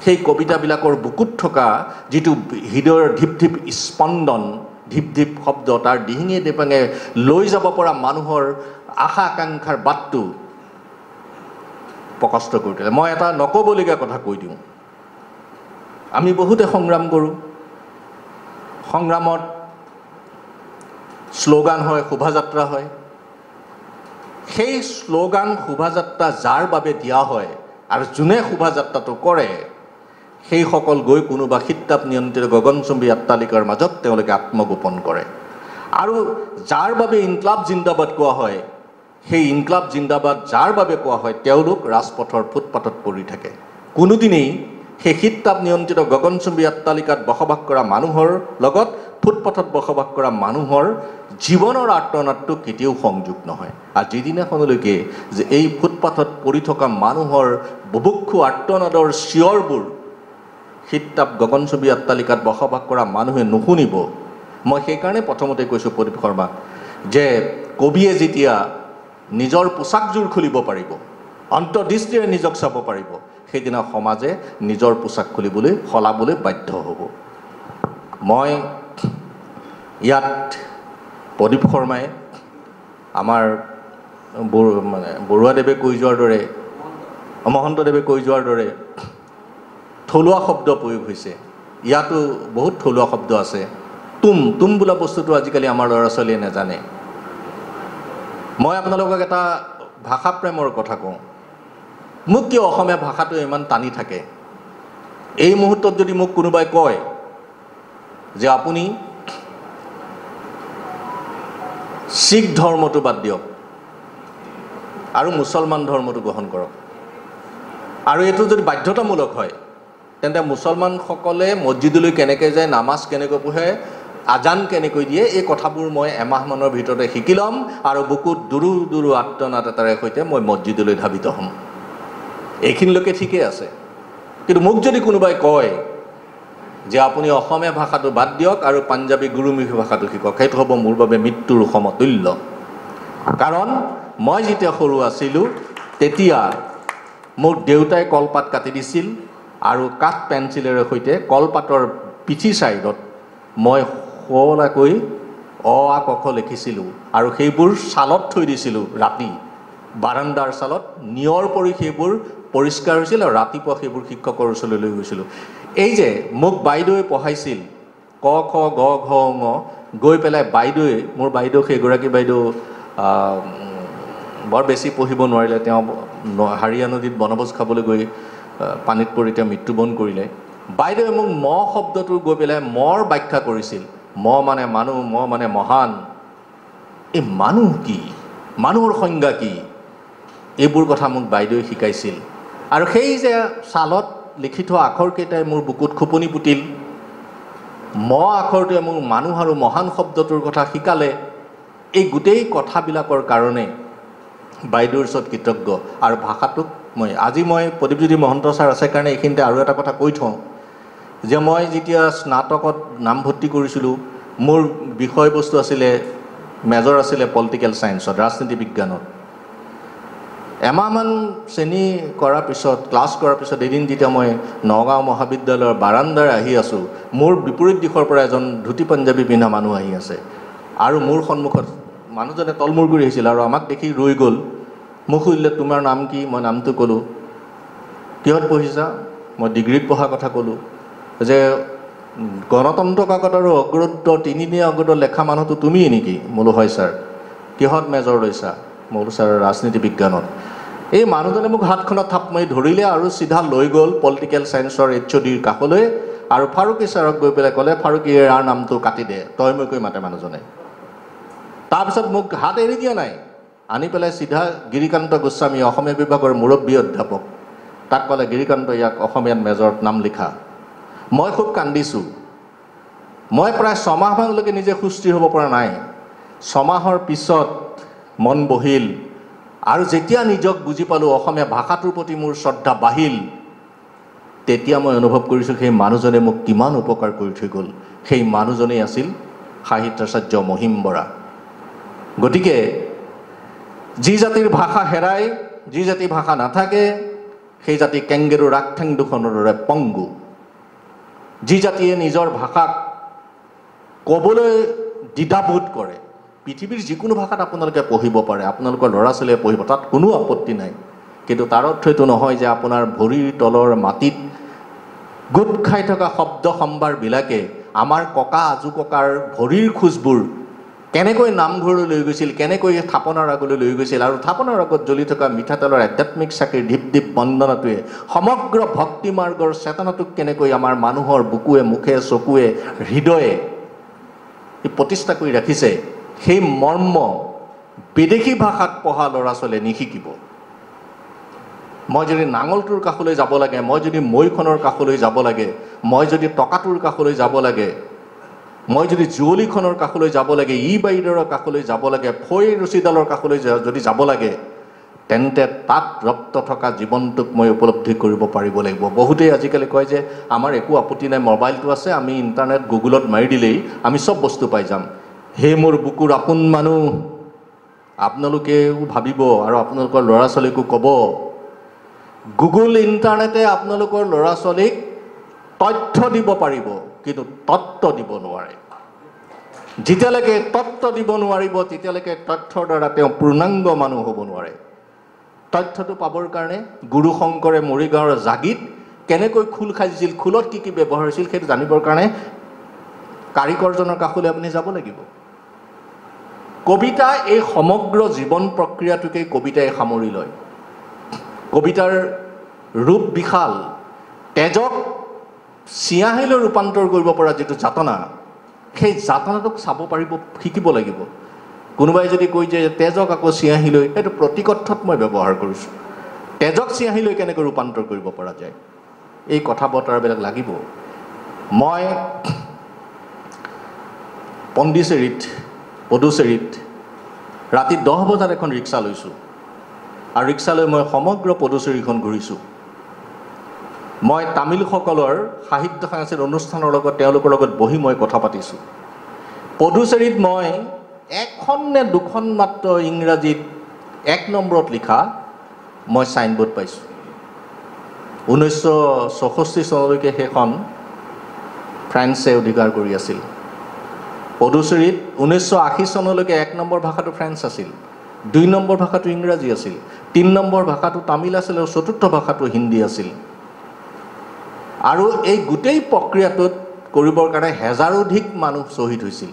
সেই কবিতাবিলাকৰ বুকুত থকা যিটো হৃদয়ৰ ধিপ ধিপ স্পন্দন, ধিপ ধিপ শব্দ, তাৰ দিহিঙে দেপাঙে লৈ যাব পৰা মানুহৰ আশা আকাংক্ষাৰ বাটটো প্ৰকষ্ট কৰি তোলে। মই এটা নক'বলগীয়া কথা কৈ দিওঁ। আমি বহুতে সংগ্ৰাম কৰোঁ। সংগ্ৰামত শ্লোগান হয়, শোভাযাত্ৰা হয়। সেই শ্লোগান শোভাযাত্ৰা যাৰ বাবে দিয়া হয় আৰু যোনে শোভাযাত্ৰাটো কৰে, সেইসকল গৈ কোনোবা শীতাপ নিয়ন্ত্ৰিত গগনচুম্বী অট্টালিকাৰ মাজত তেওঁলোকে আত্মগোপন কৰে। আৰু যাৰ বাবে ইনকলাব জিন্দাবাদ কোৱা হয়, সেই ইনকলাব জিন্দাবাদ যাৰ বাবে কোৱা হয়, তেওঁলোক ৰাজপথৰ ফুটপাথত পৰি থাকে। কোনোদিনেই সেই শীতাপ নিয়ন্ত্ৰিত গগনচুম্বী অট্টালিকাত বসবাস কৰা মানুহৰ লগত ফুটপাথত বসবাস কৰা মানুহৰ জীৱনৰ আৰ্তনাদটো কেতিয়াও সংযোগ নহয়। আৰু যিদিনাখনলৈকে যে এই ফুটপাথত পৰি থকা মানুহৰ বুভুক্ষু আৰ্তনাদৰ চিঞৰবোৰ শীতাপ গগনচুম্বী অট্টালিকাত বসবাস কৰা মানুহে নুশুনিব, মই সেইকাৰণে প্ৰথমতে কৈছোঁ প্ৰদীপ শৰ্মাক যে কবিয়ে যেতিয়া নিজৰ পোচাকযোৰ খুলিব পাৰিব, অন্তৰ্দৃষ্টিৰে নিজক চাব পাৰিব, সেইদিনা সমাজে নিজৰ পোচাক খুলিবলৈ সলাবলৈ বাধ্য হ'ব। মই ইয়াত প্ৰদীপ শৰ্মাই আমাৰ বৰুৱাদেৱে কৈ যোৱাৰ দৰে, মহন্তদেৱে কৈ যোৱাৰ দৰে থলুৱা শব্দ প্ৰয়োগ হৈছে। ইয়াতো বহুত থলুৱা শব্দ আছে। তুম বোলা বস্তুটো আজিকালি আমাৰ ল'ৰা ছোৱালীয়ে নাজানে। মই আপোনালোকক এটা ভাষা প্ৰেমৰ কথা কওঁ। মোক কিয় অসমীয়া ভাষাটো ইমান টানি থাকে? এই মুহূৰ্তত যদি মোক কোনোবাই কয় যে আপুনি শিখ ধৰ্মটো বাদ দিয়ক আৰু মুছলমান ধৰ্মটো গ্ৰহণ কৰক, আৰু এইটো যদি বাধ্যতামূলক হয়, তেন্তে মুছলমানসকলে মছজিদলৈ কেনেকৈ যায়, নামাজ কেনেকৈ পঢ়ে, আজান কেনেকৈ দিয়ে, এই কথাবোৰ মই এমাহমানৰ ভিতৰতে শিকি ল'ম আৰু বুকুত দুৰু দুৰু আৰ্তনাদ এটাৰে সৈতে মই মছজিদলৈ ধাবিত হ'ম। এইখিনিলৈকে ঠিকেই আছে। কিন্তু মোক যদি কোনোবাই কয় যে আপুনি অসমীয়া ভাষাটো বাদ দিয়ক আৰু পাঞ্জাবী গুৰুমুখী ভাষাটো শিকক, সেইটো হ'ব মোৰ বাবে মৃত্যুৰ সমতুল্য। কাৰণ মই যেতিয়া সৰু আছিলোঁ তেতিয়া মোৰ দেউতাই কলপাত কাটি দিছিল আৰু কাঠ পেঞ্চিলেৰে সৈতে কলপাতৰ পিঠি ছাইডত মই শুৱলাকৈ অ আ ক খ লিখিছিলোঁ আৰু সেইবোৰ ছালত থৈ দিছিলোঁ। ৰাতি বাৰাণ্ডাৰ ছালত নিয়ৰ পৰি সেইবোৰ পৰিষ্কাৰ হৈছিল আৰু ৰাতিপুৱা সেইবোৰ শিক্ষকৰ ওচৰলৈ লৈ গৈছিলোঁ। এই যে মোক বাইদেৱে পঢ়াইছিল ক খ গ ঘ ঙ, গৈ পেলাই বাইদেৱে মোৰ বাইদেউ সেইগৰাকী বাইদেউ বৰ বেছি পঢ়িব নোৱাৰিলে তেওঁ হাৰিয়া নদীত বনভোজ খাবলৈ গৈ পানীত পৰি তেওঁ মৃত্যুবৰণ কৰিলে বাইদেৱে মোক ম শব্দটো গৈ পেলাই মৰ ব্যাখ্যা কৰিছিল ম মানে মানুহ ম মানে মহান এই মানুহ কি মানুহৰ সংজ্ঞা কি এইবোৰ কথা মোক বাইদেৱে শিকাইছিল আৰু সেই যে ছালত লিখি থোৱা আখৰকেইটাই মোৰ বুকুত খোপনি পুতিল ম আখৰটোৱে মোক মানুহ আৰু মহান শব্দটোৰ কথা শিকালে এই গোটেই কথাবিলাকৰ কাৰণে বাইদেউৰ ওচৰত কৃতজ্ঞ আৰু ভাষাটোক আজি মই প্ৰদীপজ্যোতি মহন্ত ছাৰ আছে কাৰণে এইখিনিতে আৰু এটা কথা কৈ থওঁ যে মই যেতিয়া স্নাতকত নামভৰ্তি কৰিছিলোঁ মোৰ বিষয়বস্তু আছিলে মেজৰ আছিলে পলিটিকেল ছায়েন্সত ৰাজনীতি বিজ্ঞানত এমাহমান শ্ৰেণী কৰাৰ পিছত ক্লাছ কৰাৰ পিছত এদিন যেতিয়া মই নগাঁও মহাবিদ্যালয়ৰ বাৰান্দাৰে আহি আছোঁ মোৰ বিপৰীত দিশৰ পৰা এজন ধুতি পাঞ্জাবী পিন্ধা মানুহ আহি আছে আৰু মোৰ সন্মুখত মানুহজনে তলমূৰ কৰি আহিছিল আৰু আমাক দেখি ৰৈ গ'ল মোক সুধিলে তোমাৰ নাম কি মই নামটো ক'লোঁ কিহত পঢ়িছা মই ডিগ্ৰীত পঢ়া কথা ক'লোঁ যে গণতন্ত্ৰ কাকত আৰু অগ্ৰদ্য তিনিদিনীয়া অগ্ৰদ্য লেখা মানুহটো তুমিয়ে নেকি বোলো হয় ছাৰ কিহত মেজৰ লৈছা মই বোলো ছাৰ ৰাজনীতি বিজ্ঞানত এই মানুহজনে মোক হাতখনত থাপ মাৰি ধৰিলে আৰু চিধা লৈ গ'ল পলিটিকেল ছায়েন্সৰ HODৰ কাষলৈ আৰু ফাৰুকী ছাৰক গৈ পেলাই ক'লে ফাৰুকী ইয়াৰ নামটো কাটি দে তই মই কৈ মাতে মানুহজনে তাৰপিছত মোক হাত এৰি দিয়া নাই আনি পেলাই চিধা গিৰিকান্ত গোস্বামী অসমীয়া বিভাগৰ মুৰব্বী অধ্যাপক তাক ক'লে গিৰিকান্ত ইয়াক অসমীয়াত মেজৰত নাম লিখা মই খুব কান্দিছোঁ মই প্ৰায় ছমাহমানলৈকে নিজে সুস্থিৰ হ'ব পৰা নাই ছমাহৰ পিছত মন বহিল আৰু যেতিয়া নিজক বুজি পালোঁ অসমীয়া ভাষাটোৰ প্ৰতি মোৰ শ্ৰদ্ধা বাঢ়িল তেতিয়া মই অনুভৱ কৰিছোঁ সেই মানুহজনে মোক কিমান উপকাৰ কৰি থৈ গ'ল সেই মানুহজনেই আছিল সাহিত্যাচাৰ্য মহিম বৰা গতিকে যি জাতিৰ ভাষা হেৰাই যি জাতিৰ ভাষা নাথাকে সেই জাতি কেংগেৰু ৰাগঠেং দুখনৰ দৰে পংগু যি জাতিয়ে নিজৰ ভাষাক ক'বলৈ দ্বিধাবোধ কৰে পৃথিৱীৰ যিকোনো ভাষাত আপোনালোকে পঢ়িব পাৰে আপোনালোকৰ ল'ৰা ছোৱালীয়ে পঢ়িব তাত কোনো আপত্তি নাই কিন্তু তাৰ অৰ্থ এইটো নহয় যে আপোনাৰ ভৰিৰ তলৰ মাটিত গোট খাই থকা শব্দ সম্ভাৰবিলাকে আমাৰ ককা আজু ককাৰ ভৰিৰ খোজবোৰ কেনেকৈ নামঘৰলৈ লৈ গৈছিল কেনেকৈ থাপনাৰ আগলৈ লৈ গৈছিল আৰু থাপনাৰ আগত জ্বলি থকা মিঠাতেলৰ আধ্যাত্মিক চাকিৰ ঢিপ ঢিপ বন্দনাটোৱে সমগ্ৰ ভক্তি মাৰ্গৰ চেতনাটোক কেনেকৈ আমাৰ মানুহৰ বুকুৱে মুখে চকুৱে হৃদয়ে প্ৰতিষ্ঠা কৰি ৰাখিছে সেই মৰ্ম বিদেশী ভাষাত পঢ়া ল'ৰা ছোৱালীয়ে নিশিকিব মই যদি নাঙলটোৰ কাষলৈ যাব লাগে মই যদি মৈখনৰ কাষলৈ যাব লাগে মই যদি টকাটোৰ কাষলৈ যাব লাগে মই যদি জুৱলিখনৰ কাষলৈ যাব লাগে বাইদেউৰ কাষলৈ যাব লাগে ফৈ ৰছীডালৰ কাষলৈ যদি যাব লাগে তেন্তে তাত ৰপ্ত থকা জীৱনটোক মই উপলব্ধি কৰিব পাৰিব লাগিব বহুতেই আজিকালি কয় যে আমাৰ একো আপত্তি নাই মোবাইলটো আছে আমি ইণ্টাৰনেট গুগলত মাৰি দিলেই আমি চব বস্তু পাই যাম হে মোৰ বুকুৰ আপোন মানুহ আপোনালোকেও ভাবিব আৰু আপোনালোকৰ ল'ৰা ছোৱালীকো ক'ব গুগল ইণ্টাৰনেটে আপোনালোকৰ ল'ৰা ছোৱালীক তথ্য দিব পাৰিব কিন্তু তত্ত্ব দিব নোৱাৰে যেতিয়ালৈকে তত্ত্ব দিব নোৱাৰিব তেতিয়ালৈকে তথ্যৰ দ্বাৰা তেওঁ পূৰ্ণাংগ মানুহ হ'ব নোৱাৰে তথ্যটো পাবৰ কাৰণে গুৰু শংকৰে মৰিগাঁৱৰ জাগিত কেনেকৈ খোল খাজিছিল খোলত কি কি ব্যৱহাৰ হৈছিল সেইটো জানিবৰ কাৰণে কাৰিকৰজনৰ কাষলৈ আপুনি যাব লাগিব কবিতা এই সমগ্ৰ জীৱন প্ৰক্ৰিয়াটোকেই কবিতাই সামৰি লয় কবিতাৰ ৰূপ বিশাল তেজক চিয়াহিলৈ ৰূপান্তৰ কৰিব পৰা যিটো যাতনা সেই যাতনাটোক চাব পাৰিব শিকিব লাগিব কোনোবাই যদি কৈ যে তেজক আকৌ চিয়াহিলৈ সেইটো প্ৰতিকৰ্থত মই ব্যৱহাৰ কৰিছোঁ তেজক চিয়াহিলৈ কেনেকৈ ৰূপান্তৰ কৰিব পৰা যায় এই কথা বতৰাবিলাক লাগিব মই পদুচেৰীত ৰাতি 10 বজাত এখন ৰিক্সা লৈছোঁ আৰু ৰিক্সালৈ মই সমগ্ৰ পদুচেৰীখন ঘূৰিছোঁ মই তামিলসকলৰ সাহিত্য সাংস্কৃতিক অনুষ্ঠানৰ লগত তেওঁলোকৰ লগত বহি মই কথা পাতিছোঁ পদুচেৰীত মই এখন নে দুখন মাত্ৰ ইংৰাজীত 1 নম্বৰত লিখা মই চাইনবোৰ্ড পাইছোঁ 1964 চনলৈকে সেইখন ফ্ৰান্সে অধিকাৰ কৰি আছিল পদুচেৰীত 1980 চনলৈকে 1 নম্বৰ ভাষাটো ফ্ৰেঞ্চ আছিল 2 নম্বৰ ভাষাটো ইংৰাজী আছিল 3 নম্বৰ ভাষাটো তামিল আছিল আৰু 4ৰ্থ ভাষাটো হিন্দী আছিল আৰু এই গোটেই প্ৰক্ৰিয়াটোত কৰিবৰ কাৰণে হেজাৰোধিক মানুহ শ্বহীদ হৈছিল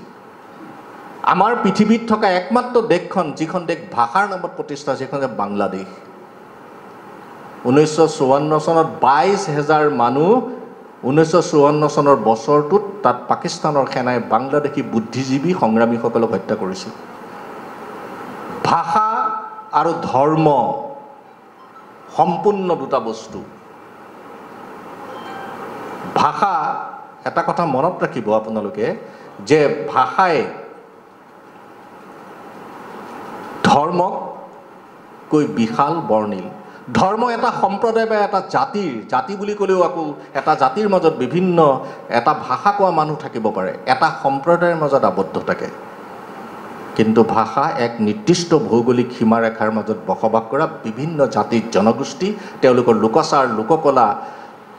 আমাৰ পৃথিৱীত থকা একমাত্ৰ দেশখন যিখন দেশ ভাষাৰ নামত প্ৰতিষ্ঠা সেইখন যে বাংলাদেশ 1954 চনত 22,000 মানুহ 1954 চনৰ বছৰটোত তাত পাকিস্তানৰ সেনাই বাংলাদেশী বুদ্ধিজীৱী সংগ্ৰামীসকলক হত্যা কৰিছিল ভাষা আৰু ধৰ্ম সম্পূৰ্ণ দুটা বস্তু ভাষা এটা কথা মনত ৰাখিব আপোনালোকে যে ভাষাই ধৰ্মক কৈ বিশাল বৰ্ণিল ধৰ্ম এটা সম্প্ৰদায় বা এটা জাতি বুলি ক'লেও আকৌ এটা জাতিৰ মাজত বিভিন্ন এটা ভাষা কোৱা মানুহ থাকিব পাৰে এটা সম্প্ৰদায়ৰ মাজত আবদ্ধ থাকে কিন্তু ভাষা এক নিৰ্দিষ্ট ভৌগোলিক সীমাৰেখাৰ মাজত বসবাস কৰা বিভিন্ন জাতি জনগোষ্ঠী তেওঁলোকৰ লোকাচাৰ লোককলা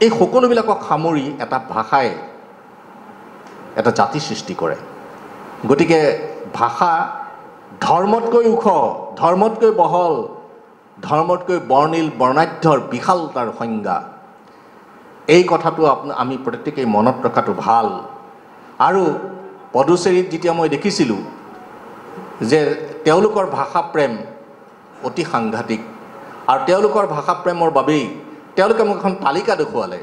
এই সকলোবিলাকক সামৰি এটা ভাষাই এটা জাতি সৃষ্টি কৰে গতিকে ভাষা ধৰ্মতকৈ ওখ ধৰ্মতকৈ বহল ধৰ্মতকৈ বৰ্ণিল বৰ্ণাঢ্যৰ বিশাল তাৰ সংজ্ঞা এই কথাটো আমি প্ৰত্যেকেই মনত ৰখাটো ভাল আৰু পদুচেৰীত যেতিয়া মই দেখিছিলোঁ যে তেওঁলোকৰ ভাষা প্ৰেম অতি সাংঘাতিক আৰু তেওঁলোকৰ ভাষা প্ৰেমৰ বাবেই তেওঁলোকে মোক এখন তালিকা দেখুৱালে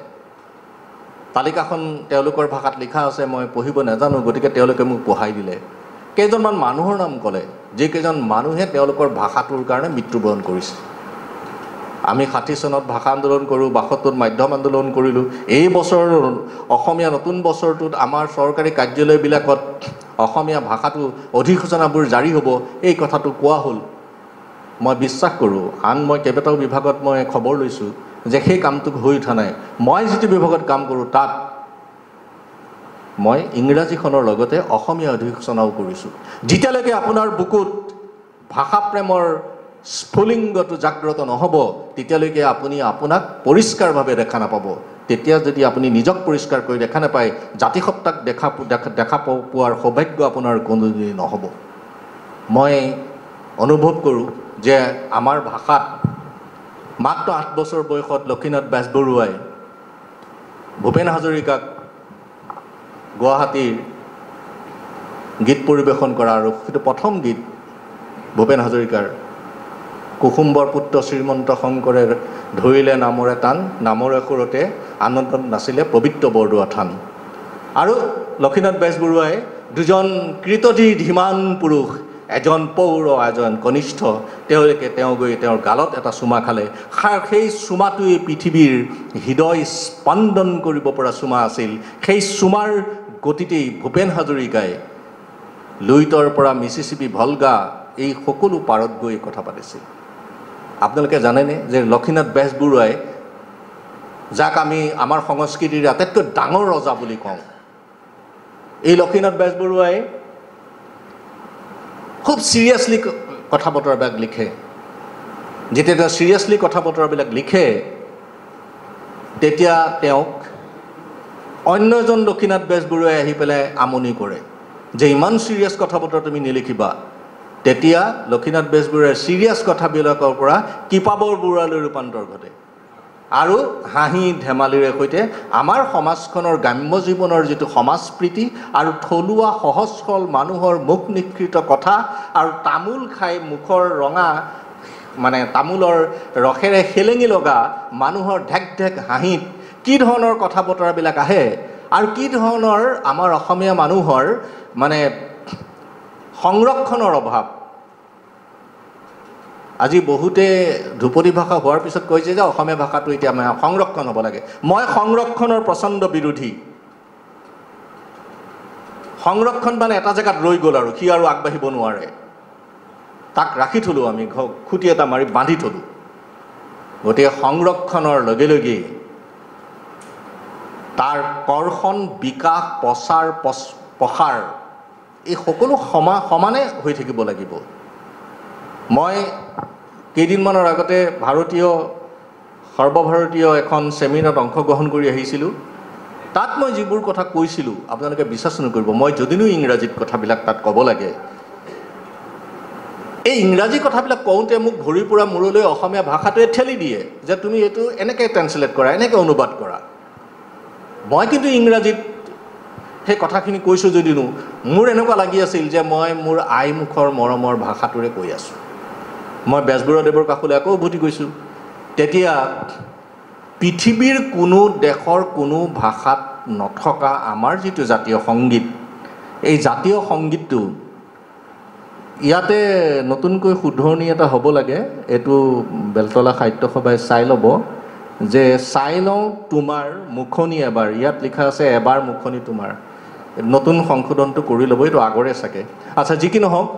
তালিকাখন তেওঁলোকৰ ভাষাত লিখা আছে মই পঢ়িব নাজানো গতিকে তেওঁলোকে মোক পঢ়াই দিলে কেইজনমান মানুহৰ নাম ক'লে যিকেইজন মানুহে তেওঁলোকৰ ভাষাটোৰ কাৰণে মৃত্যুবৰণ কৰিছে আমি 60 চনত ভাষা আন্দোলন কৰোঁ 72ত মাধ্যম আন্দোলন কৰিলোঁ এই বছৰ অসমীয়া নতুন বছৰটোত আমাৰ চৰকাৰী কাৰ্যালয়বিলাকত অসমীয়া ভাষাটো অধিসূচনাবোৰ জাৰি হ'ব এই কথাটো কোৱা হ'ল মই বিশ্বাস কৰোঁ মই কেইবাটাও বিভাগত মই খবৰ লৈছোঁ যে সেই কামটো হৈ উঠা নাই মই যিটো বিভাগত কাম কৰোঁ তাত মই ইংৰাজীখনৰ লগতে অসমীয়া অধিসূচনাও কৰিছোঁ যেতিয়ালৈকে আপোনাৰ বুকুত ভাষা প্ৰেমৰ স্ফুলিংগটো জাগ্ৰত নহ'ব তেতিয়ালৈকে আপুনি আপোনাক পৰিষ্কাৰভাৱে দেখা নাপাব তেতিয়া যদি আপুনি নিজক পৰিষ্কাৰ কৰি দেখা নাপায় জাতিসত্তাক দেখা পোৱাৰ সৌভাগ্য আপোনাৰ কোনোদিন নহ'ব মই অনুভৱ কৰোঁ যে আমাৰ ভাষাত মাত্ৰ 8 বছৰ বয়সত লক্ষীনাথ বেজবৰুৱাই ভূপেন হাজৰিকাক গুৱাহাটীৰ গীত পৰিৱেশন কৰা আৰু সেইটো প্ৰথম গীত ভূপেন হাজৰিকাৰ কুসুম্বৰ পুত্ৰ শ্ৰীমন্ত শংকৰে ধৰিলে নামৰে টান নামৰে সুৰতে আনন্দত নাছিলে পবিত্ৰ বৰদোৱা থান আৰু লক্ষীনাথ বেজবৰুৱাই দুজন কৃতধী ধীমান পুৰুষ এজন পৌৰ এজন কনিষ্ঠ তেওঁলোকে গৈ তেওঁৰ গালত এটা চুমা খালে সেই চুমাটোৱে পৃথিৱীৰ হৃদয় স্পন্দন কৰিব পৰা চুমা আছিল সেই চুমাৰ গতিতেই ভূপেন হাজৰিকাই লুইতৰ পৰা মিছিছিপি ভলগা এই সকলো পাৰত গৈ কথা পাতিছিল আপোনালোকে জানেনে যে লক্ষীনাথ বেজবৰুৱাই যাক আমি আমাৰ সংস্কৃতিৰ আটাইতকৈ ডাঙৰ ৰজা বুলি কওঁ এই লক্ষীনাথ বেজবৰুৱাই খুব সিৰিয়াছলি কথা বতৰাবিলাক লিখে যেতিয়া তেওঁ সিৰিয়াছলি কথা বতৰাবিলাক লিখে তেতিয়া তেওঁক অন্য এজন লক্ষীনাথ বেজবৰুৱাই আহি পেলাই আমনি কৰে যে ইমান সিৰিয়াছ কথা বতৰা তুমি নিলিখিবা তেতিয়া লক্ষীনাথ বেজবৰুৱাই সিৰিয়াছ কথাবিলাকৰ পৰা কিপাবৰ বুঢ়ালৈ ৰূপান্তৰ ঘটে আৰু হাঁহি ধেমালিৰে সৈতে আমাৰ সমাজখনৰ গ্ৰাম্য জীৱনৰ যিটো সমাজপ্ৰীতি আৰু থলুৱা সহজ সৰল মানুহৰ মুখ নিকৃত কথা আৰু তামোল খাই মুখৰ ৰঙা মানে তামোলৰ ৰসেৰে হেলেঙি লগা মানুহৰ ঢেক ঢেক হাঁহিত কি ধৰণৰ কথা বতৰাবিলাক আহে আৰু কি ধৰণৰ আমাৰ অসমীয়া মানুহৰ মানে সংৰক্ষণৰ অভাৱ আজি বহুতে ধ্ৰুপদী ভাষা হোৱাৰ পিছত কৈছে যে অসমীয়া ভাষাটো এতিয়া আমাৰ সংৰক্ষণ হ'ব লাগে মই সংৰক্ষণৰ প্ৰচণ্ড বিৰোধী সংৰক্ষণ মানে এটা জেগাত ৰৈ গ'ল আৰু সি আৰু আগবাঢ়িব নোৱাৰে তাক ৰাখি থলোঁ আমি খুঁটি এটা মাৰি বান্ধি থলোঁ গতিকে সংৰক্ষণৰ লগে লগে তাৰ কৰ্ষণ বিকাশ প্ৰসাৰ এই সকলো সমানে হৈ থাকিব লাগিব মই কেইদিনমানৰ আগতে সৰ্বভাৰতীয় এখন চেমিনাৰত অংশগ্ৰহণ কৰি আহিছিলোঁ তাত মই যিবোৰ কথা কৈছিলোঁ আপোনালোকে বিশ্বাস নকৰিব মই যদিও ইংৰাজীত কথাবিলাক তাত ক'ব লাগে এই ইংৰাজী কথাবিলাক কওঁতে মোক ভৰিৰ পৰা মূৰলৈ অসমীয়া ভাষাটোৱে ঠেলি দিয়ে যে তুমি এইটো এনেকৈ ট্ৰেন্সলেট কৰা এনেকৈ অনুবাদ কৰা মই কিন্তু ইংৰাজীত সেই কথাখিনি কৈছোঁ যদিও মোৰ এনেকুৱা লাগি আছিল যে মই মোৰ আইমুখৰ মৰমৰ ভাষাটোৰে কৈ আছোঁ। মই বেজবৰুৱাদেৱৰ কাষলৈ আকৌ উভতি গৈছোঁ। তেতিয়া পৃথিৱীৰ কোনো দেশৰ কোনো ভাষাত নথকা আমাৰ যিটো জাতীয় সংগীত, এই জাতীয় সংগীতটো ইয়াতে নতুনকৈ শুধৰণি এটা হ'ব লাগে। এইটো বেলতলা সাহিত্য সভাই চাই ল'ব যে চাই লওঁ তোমাৰ মুখনি এবাৰ, ইয়াত লিখা আছে এবাৰ মুখনি তোমাৰ। নতুন সংশোধনটো কৰি ল'ব, এইটো আগৰে চাগে। আচ্ছা, যি কি নহওক,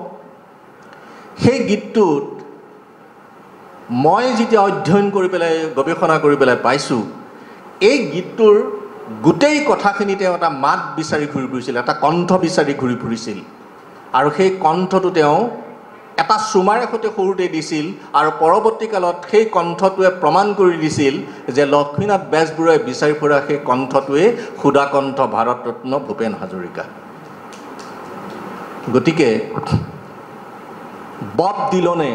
সেই গীতটোত মই যেতিয়া অধ্যয়ন কৰি পেলাই গৱেষণা কৰি পেলাই পাইছোঁ, এই গীতটোৰ গোটেই কথাখিনি তেওঁ এটা মাত বিচাৰি ঘূৰি ফুৰিছিল, এটা কণ্ঠ বিচাৰি ঘূৰি ফুৰিছিল। আৰু সেই কণ্ঠটো তেওঁ এটা চুমাৰে সৈতে সৰুতে দিছিল, আৰু পৰৱৰ্তী কালত সেই কণ্ঠটোৱে প্ৰমাণ কৰি দিছিল যে লক্ষ্মীনাথ বেজবৰুৱাই বিচাৰি ফুৰা সেই কণ্ঠটোৱে সুধাকণ্ঠ ভাৰতৰত্ন ভূপেন হাজৰিকা। গতিকে বব ডিলনে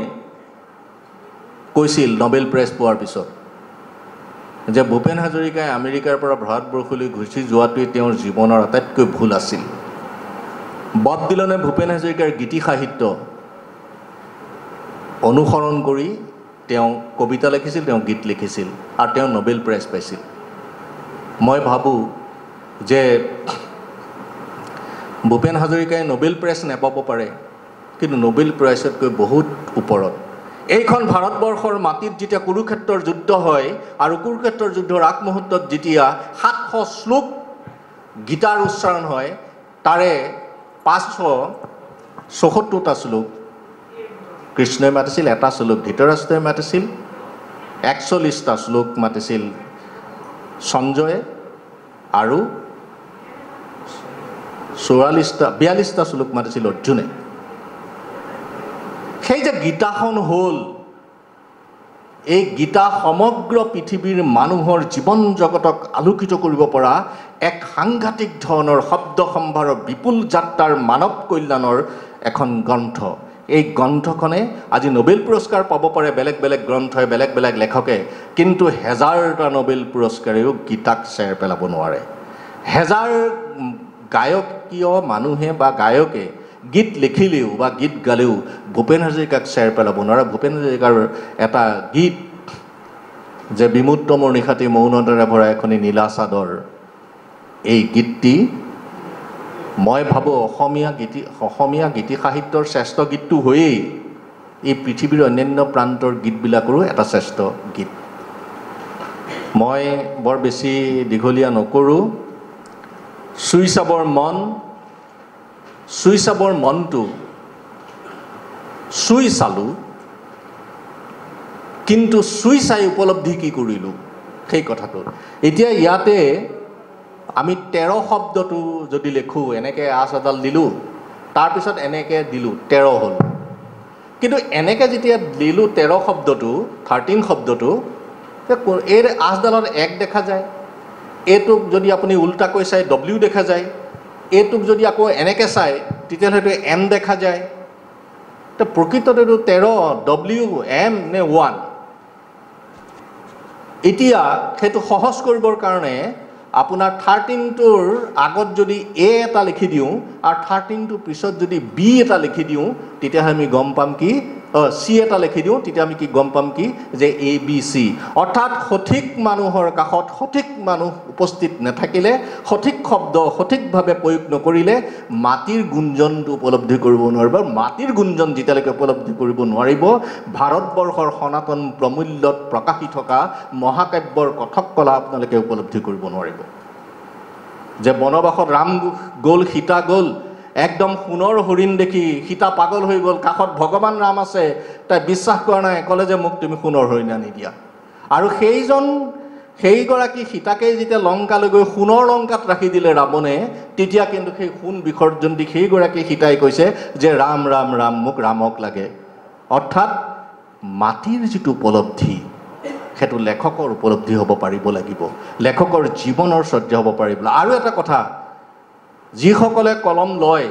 কৈছিল নবেল প্ৰাইজ পোৱাৰ পিছত যে ভূপেন হাজৰিকাই আমেৰিকাৰ পৰা ভাৰতবৰ্ষলৈ গুচি যোৱাটোৱে তেওঁৰ জীৱনৰ আটাইতকৈ ভুল আছিল। বব ডিলনে ভূপেন হাজৰিকাৰ গীতি সাহিত্য অনুসৰণ কৰি তেওঁ কবিতা লিখিছিল, তেওঁ গীত লিখিছিল, আৰু তেওঁ নবেল প্ৰাইজ পাইছিল। মই ভাবোঁ যে ভূপেন হাজৰিকাই নবেল প্ৰাইজ নাপাব পাৰে, কিন্তু নবেল প্ৰাইজতকৈ বহুত ওপৰত এইখন ভাৰতবৰ্ষৰ মাটিত যেতিয়া কুৰুক্ষেত্ৰৰ যুদ্ধ হয়, আৰু কুৰুক্ষেত্ৰৰ যুদ্ধৰ আগমুহূৰ্তত যেতিয়া 700 শ্লোক গীতাৰ উচ্চাৰণ হয়, তাৰে 574টা শ্লোক কৃষ্ণই মাতিছিল, এটা শ্লোক ধৃতৰাষ্ট্ৰই মাতিছিল, 41টা শ্লোক মাতিছিল সঞ্জয়ে, আৰু 42টা শ্লোক মাতিছিল অৰ্জুনে। সেই যে গীতাখন হ'ল, এই গীতা সমগ্ৰ পৃথিৱীৰ মানুহৰ জীৱন জগতক আলোকিত কৰিব পৰা এক সাংঘাতিক ধৰণৰ শব্দ সম্ভাৰৰ বিপুল যাত্ৰাৰ মানৱ কল্যাণৰ এখন গ্ৰন্থ। এই গ্ৰন্থখনে আজি নবেল পুৰস্কাৰ পাব পাৰে বেলেগ বেলেগ গ্ৰন্থই, বেলেগ বেলেগ লেখকে, কিন্তু হেজাৰটা নবেল পুৰস্কাৰেও গীতাক চেৰ পেলাব নোৱাৰে। হেজাৰ গায়কীয় মানুহে বা গায়কে গীত লিখিলেও বা গীত গালেও ভূপেন হাজৰিকাক চেৰ পেলাব নোৱাৰে। ভূপেন হাজৰিকাৰ এটা গীত যে বিমুদ্ৰ মোৰ নিশাতি মৌনতাৰে ভৰা এখনি নীলা চাদৰ, এই গীতটি মই ভাবোঁ অসমীয়া গীতি সাহিত্যৰ শ্ৰেষ্ঠ গীতটো হৈয়েই এই পৃথিৱীৰ অন্যান্য প্ৰান্তৰ গীতবিলাকৰো এটা শ্ৰেষ্ঠ গীত। মই বৰ বেছি দীঘলীয়া নকৰোঁ। চুই চাবৰ মনটো চুই চালোঁ, কিন্তু চুই চাই উপলব্ধি কি কৰিলোঁ সেই কথাটো। এতিয়া ইয়াতে আমি 13 শব্দটো যদি লিখোঁ, এনেকৈ আঁচ এডাল দিলোঁ, তাৰপিছত এনেকৈ দিলোঁ, 13 হ'ল। কিন্তু এনেকৈ যেতিয়া দিলোঁ 13 শব্দটো, 13 শব্দটো, এই আঁচডালত 1 দেখা যায়, এইটোক যদি আপুনি উল্টাকৈ চাই W দেখা যায়, এইটোক যদি আকৌ এনেকৈ চাই তেতিয়াহ'লে সেইটো M দেখা যায়। তো প্ৰকৃততে 13 W M নে 1? এতিয়া সেইটো সহজ কৰিবৰ কাৰণে আপোনাৰ 13টোৰ আগত যদি A এটা লিখি দিওঁ আৰু 13টোৰ পিছত যদি B এটা লিখি দিওঁ, তেতিয়াহে আমি গম পাম কি C এটা লিখি দিওঁ, তেতিয়া আমি কি গম পাম কি যে ABC। অৰ্থাৎ সঠিক মানুহৰ কাষত সঠিক মানুহ উপস্থিত নাথাকিলে, সঠিক শব্দ সঠিকভাৱে প্ৰয়োগ নকৰিলে মাটিৰ গুঞ্জনটো উপলব্ধি কৰিব নোৱাৰিব। মাটিৰ গুঞ্জন যেতিয়ালৈকে উপলব্ধি কৰিব নোৱাৰিব, ভাৰতবৰ্ষৰ সনাতন প্ৰমূল্যত প্ৰকাশি থকা মহাকাব্যৰ কথক কলা আপোনালোকে উপলব্ধি কৰিব নোৱাৰিব। যে বনবাসত ৰাম গ'ল, সীতা গ'ল, একদম সোণৰ হৰিণ দেখি সীতা পাগল হৈ গ'ল, কাষত ভগৱান ৰাম আছে, তাই বিশ্বাস কৰা নাই, ক'লে যে মোক তুমি সোণৰ হৰিণ আনি দিয়া। আৰু সেইগৰাকী সীতাকে যেতিয়া লংকালৈ গৈ সোণৰ লংকাত ৰাখি দিলে ৰাৱণে, তেতিয়া কিন্তু সেই সোণ বিসৰ্জন দি সেইগৰাকী সীতাই কৈছে যে ৰাম ৰাম ৰাম, মোক ৰামক লাগে। অৰ্থাৎ মাটিৰ যিটো উপলব্ধি, সেইটো লেখকৰ উপলব্ধি হ'ব পাৰিব লাগিব, লেখকৰ জীৱনৰ শ্ৰদ্ধা হ'ব পাৰিব। আৰু এটা কথা, যিসকলে কলম লয়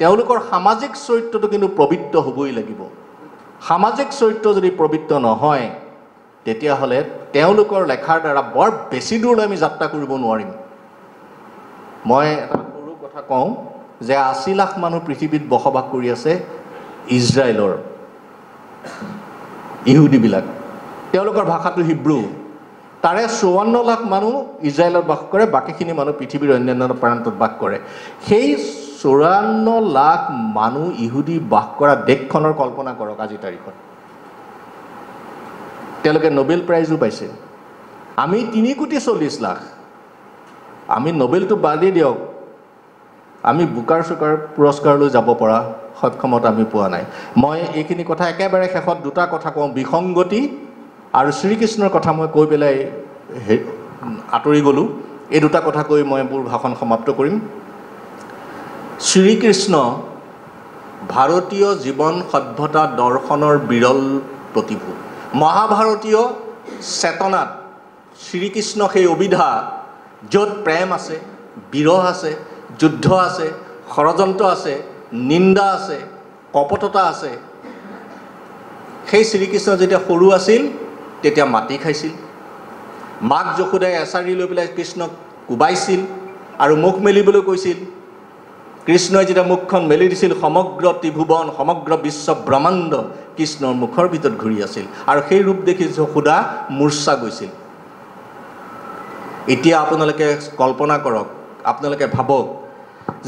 তেওঁলোকৰ সামাজিক চৰিত্ৰটো কিন্তু পবিত্ৰ হ'বই লাগিব। সামাজিক চৰিত্ৰ যদি পবিত্ৰ নহয়, তেতিয়াহ'লে তেওঁলোকৰ লেখাৰ দ্বাৰা বৰ বেছি দূৰলৈ আমি যাত্ৰা কৰিব নোৱাৰিম। মই এটা সৰু কথা কওঁ যে 80 লাখ মানুহ পৃথিৱীত বসবাস কৰি আছে ইজৰাইলৰ ইহুদিবিলাক তেওঁলোকৰ ভাষাটো হিব্ৰু তাৰে 54 লাখ মানুহ ইজৰাইলত বাস কৰে বাকিখিনি মানুহ পৃথিৱীৰ অন্যান্য প্ৰান্তত বাস কৰে সেই 54 লাখ মানুহ ইহুদি বাস কৰা দেশখনৰ কল্পনা কৰক আজি তাৰিখত তেওঁলোকে নোবেল প্ৰাইজো পাইছে আমি 3.40 লাখ আমি নোবেলটো বাদে দিয়ক আমি বুকাৰ চুকাৰ পুৰস্কাৰলৈ যাব পৰা সক্ষমতা আমি পোৱা নাই মই এইখিনি কথা একেবাৰে শেষত দুটা কথা কওঁ বিসংগতি আৰু শ্ৰীকৃষ্ণৰ কথা মই কৈ পেলাই আঁতৰি গ'লোঁ এই দুটা কথা কৈ মই মোৰ ভাষণ সমাপ্ত কৰিম শ্ৰীকৃষ্ণ ভাৰতীয় জীৱন সভ্যতা দৰ্শনৰ বিৰল প্ৰতিভূ মহাভাৰতীয় চেতনাত শ্ৰীকৃষ্ণ সেই অবিধা য'ত প্ৰেম আছে বিৰহ আছে যুদ্ধ আছে ষড়যন্ত্ৰ আছে নিন্দা আছে কপটতা আছে সেই শ্ৰীকৃষ্ণ যেতিয়া সৰু আছিল তেতিয়া মাটি খাইছিল মাক যশোদাই এচাৰি লৈ পেলাই কৃষ্ণক কোবাইছিল আৰু মুখ মেলিবলৈ কৈছিল কৃষ্ণই যেতিয়া মুখখন মেলি দিছিল সমগ্ৰ ত্ৰিভুৱন সমগ্ৰ বিশ্ব ব্ৰহ্মাণ্ড কৃষ্ণৰ মুখৰ ভিতৰত ঘূৰি আছিল আৰু সেই ৰূপ দেখি যশোদা মূৰ্ছা গৈছিল এতিয়া আপোনালোকে কল্পনা কৰক আপোনালোকে ভাবক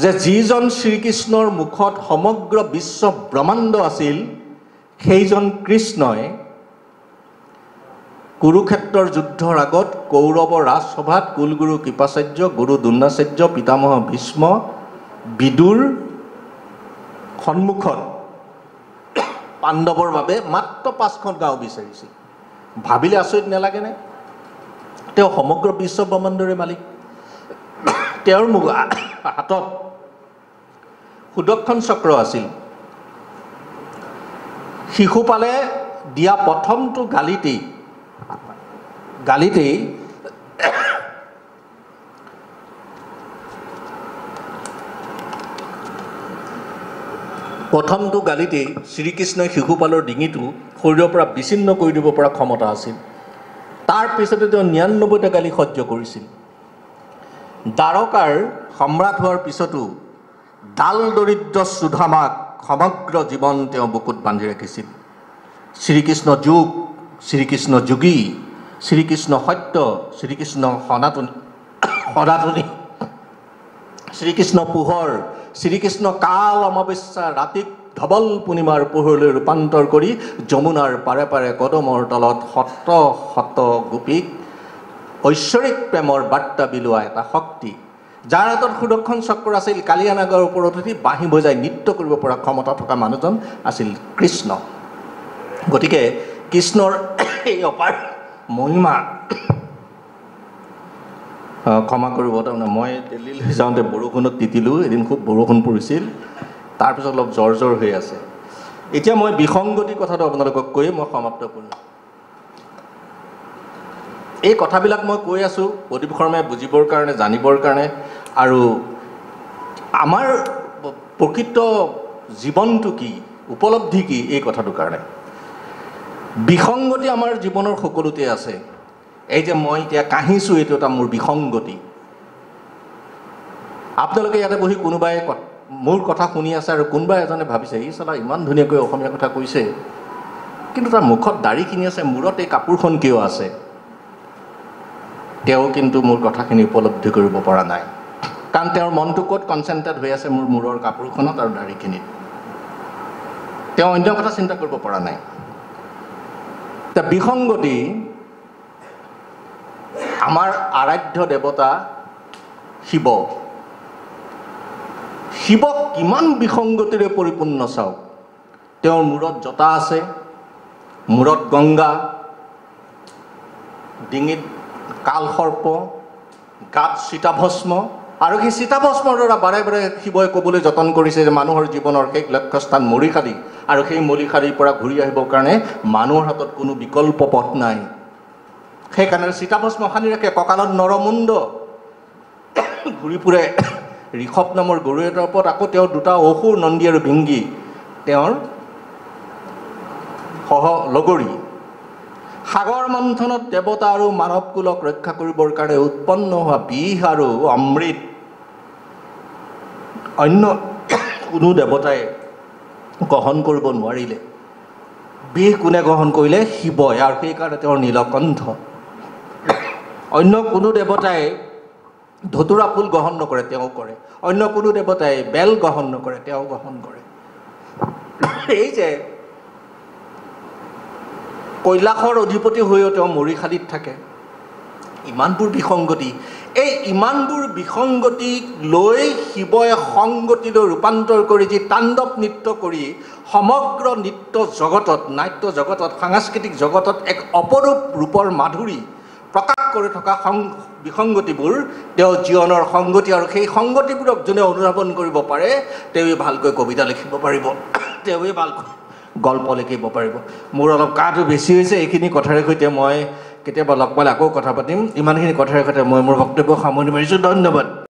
যে যিজন শ্ৰীকৃষ্ণৰ মুখত সমগ্ৰ বিশ্ব ব্ৰহ্মাণ্ড আছিল সেইজন কৃষ্ণই কুৰুক্ষেত্ৰৰ যুদ্ধৰ আগত কৌৰৱৰ ৰাজসভাত কুলগুৰু কৃপাচাৰ্য গুৰু দ্ৰোণাচাৰ্য পিতামহ ভীষ্ম বিদুৰ সন্মুখত পাণ্ডৱৰ বাবে মাত্ৰ 5খন গাঁও বিচাৰিছিল ভাবিলে আচৰিত নালাগেনে তেওঁ সমগ্ৰ বিশ্ব ব্ৰহ্মাণ্ডৰে মালিক তেওঁৰ হাতত সুদৰ্শন চক্ৰ আছিল শিশুপালে দিয়া প্ৰথমটো গালিতেই শ্ৰীকৃষ্ণই শিশুপালৰ ডিঙিটো শৰীৰৰ পৰা বিচ্ছিন্ন কৰি দিব পৰা ক্ষমতা আছিল তাৰ পিছতে তেওঁ 99টা গালি সহ্য কৰিছিল দ্বাৰকাৰ সম্ৰাট হোৱাৰ পিছতো ডাল দৰিদ্ৰ সুধামাক সমগ্ৰ জীৱন তেওঁ বুকুত বান্ধি ৰাখিছিল শ্ৰীকৃষ্ণ যুগ শ্ৰীকৃষ্ণ যোগী শ্ৰীকৃষ্ণ সত্য শ্ৰীকৃষ্ণ সনাতনী শ্ৰীকৃষ্ণ পোহৰ শ্ৰীকৃষ্ণ কাল অমাৱস্যা ৰাতিক ধবল পূৰ্ণিমাৰ পোহৰলৈ ৰূপান্তৰ কৰি যমুনাৰ পাৰে পাৰে কদমৰ তলত শত শত গোপীক ঐশ্বৰিক প্ৰেমৰ বাৰ্তা বিলোৱা এটা শক্তি যাৰ হাতত সুদৰ্শন চক্ৰ আছিল কালিয়ানাগৰ ওপৰত উঠি বাঁহী বজাই নৃত্য কৰিব পৰা ক্ষমতা থকা মানুহজন আছিল কৃষ্ণ গতিকে কৃষ্ণৰ এই অপাৰ মহিমা ক্ষমা কৰিব তাৰমানে মই দিল্লীলৈ যাওঁতে বৰষুণত তিতিলোঁ এদিন খুব বৰষুণ পৰিছিল তাৰপিছত অলপ জ্বৰ হৈ আছে এতিয়া মই বিসংগতি কথাটো আপোনালোকক কৈ মই সমাপ্ত কৰিম এই কথাবিলাক মই কৈ আছোঁ প্ৰদীপ শৰ্মাই বুজিবৰ কাৰণে জানিবৰ কাৰণে আৰু আমাৰ প্ৰকৃত জীৱনটো কি উপলব্ধি কি এই কথাটোৰ কাৰণে বিসংগতি আমাৰ জীৱনৰ সকলোতে আছে এই যে মই এতিয়া কাহিছোঁ এইটো এটা মোৰ বিসংগতি আপোনালোকে ইয়াতে বহি কোনোবাই মোৰ কথা শুনি আছে আৰু কোনোবা এজনে ভাবিছে ই চালা ইমান ধুনীয়াকৈ অসমীয়া কথা কৈছে কিন্তু তাৰ মুখত দাঢ়িখিনি আছে মূৰত এই কাপোৰখন কিয় আছে তেওঁ কিন্তু মোৰ কথাখিনি উপলব্ধি কৰিব পৰা নাই কাৰণ তেওঁৰ মনটো ক'ত কনচেন্ট্ৰেট হৈ আছে মোৰ মূৰৰ কাপোৰখনত আৰু দাঢ়িখিনিত তেওঁ অন্য কথা চিন্তা কৰিব পৰা নাই তা বিসংগতি আমাৰ আৰাধ্য দেৱতা শিৱক কিমান বিসংগতিৰে পৰিপূৰ্ণ চাওক তেওঁৰ মূৰত জটা আছে মূৰত গংগা ডিঙিত কালসৰ্প গাত চিতাভস্ম আৰু সেই চিতাভস্মৰ দ্বাৰা বাৰে বাৰে শিৱই ক'বলৈ যতন কৰিছে যে মানুহৰ জীৱনৰ শেষ লক্ষ্যস্থান মৰিশালী আৰু সেই মৰিশালীৰ পৰা ঘূৰি আহিবৰ কাৰণে মানুহৰ হাতত কোনো বিকল্প পথ নাই সেইকাৰণে চিতাভস্ম সানি ৰাখে কঁকালত নৰমুণ্ড ঘূৰি ফুৰে ঋষভ নামৰ গৰু এটাৰ ওপৰত আকৌ তেওঁৰ দুটা অসুৰ নন্দী আৰু ভিংগী তেওঁৰ লগৰী সাগৰ মন্থনত দেৱতা আৰু মানৱকুলক ৰক্ষা কৰিবৰ কাৰণে উৎপন্ন হোৱা বিষ আৰু অমৃত অন্য কোনো দেৱতাই গ্ৰহণ কৰিব নোৱাৰিলে বিষ কোনে গ্ৰহণ কৰিলে শিৱই আৰু সেইকাৰণে তেওঁৰ নীলকণ্ঠ অন্য কোনো দেৱতাই ধতুৰা ফুল গ্ৰহণ নকৰে তেওঁ কৰে অন্য কোনো দেৱতাই বেল গ্ৰহণ নকৰে তেওঁ গ্ৰহণ কৰে এই যে কৈলাশৰ অধিপতি হৈও তেওঁ মৰিশালীত থাকে ইমানবোৰ বিসংগতি এই ইমানবোৰ বিসংগতিক লৈ শিৱই সংগতিলৈ ৰূপান্তৰ কৰি যি তাণ্ডৱ নৃত্য কৰি সমগ্ৰ নৃত্য জগতত নাট্য জগতত সাংস্কৃতিক জগতত এক অপৰূপ ৰূপৰ মাধুৰী প্ৰকাশ কৰি থকা বিসংগতিবোৰ তেওঁ জীৱনৰ সংগতি আৰু সেই সংগতিবোৰক যোনে অনুধাৱন কৰিব পাৰে তেওঁই ভালকৈ কবিতা লিখিব পাৰিব তেওঁই ভালকৈ গল্প লিখিব পাৰিব মোৰ অলপ কাহটো বেছি হৈছে এইখিনি কথাৰে সৈতে মই কেতিয়াবা লগ পালে আকৌ কথা পাতিম ইমানখিনি কথাৰে সৈতে মই মোৰ বক্তব্য সামৰণি মাৰিছোঁ ধন্যবাদ